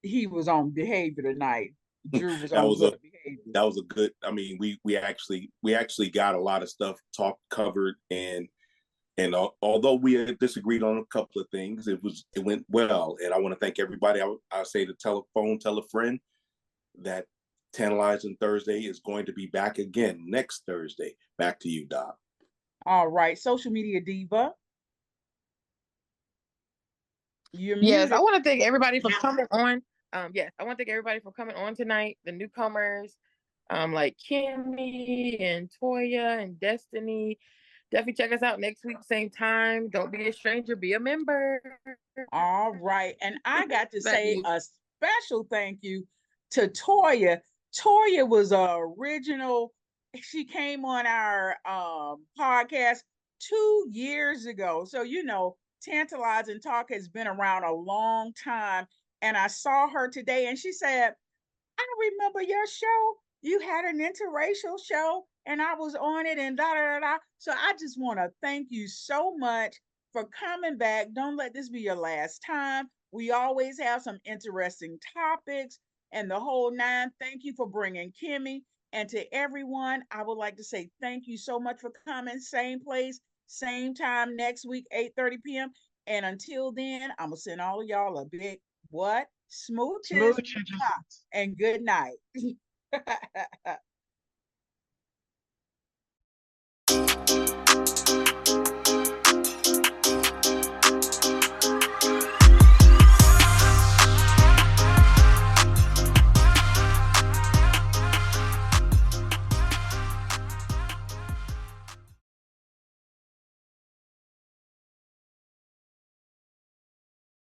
he was on behavior tonight. Drew was on good behavior. That was a good. I mean, we actually got a lot of stuff covered, and although we disagreed on a couple of things, it went well. And I want to thank everybody. I say to tell a friend that Tantalizing Thursday is going to be back again next Thursday. Back to you, Doc. All right, Social Media Diva. Yes, I want to thank everybody for coming on. I want to thank everybody for coming on tonight, the newcomers, like Kimmy and Toya and Destiny. Definitely check us out next week, same time. Don't be a stranger, be a member. All right. And I got to Back to say you. a special thank you to Toya. Toya was a original. She came on our podcast 2 years ago. So, you know, Tantalizing Talk has been around a long time. And I saw her today and she said, I remember your show. You had an interracial show and I was on it and da da da da. So I just want to thank you so much for coming back. Don't let this be your last time. We always have some interesting topics and the whole nine. Thank you for bringing Kimmy. And to everyone, I would like to say thank you so much for coming. Same place, same time next week, 8:30 p.m. And until then, I'm going to send all of y'all a big what? Smooches. Smooch. And good night.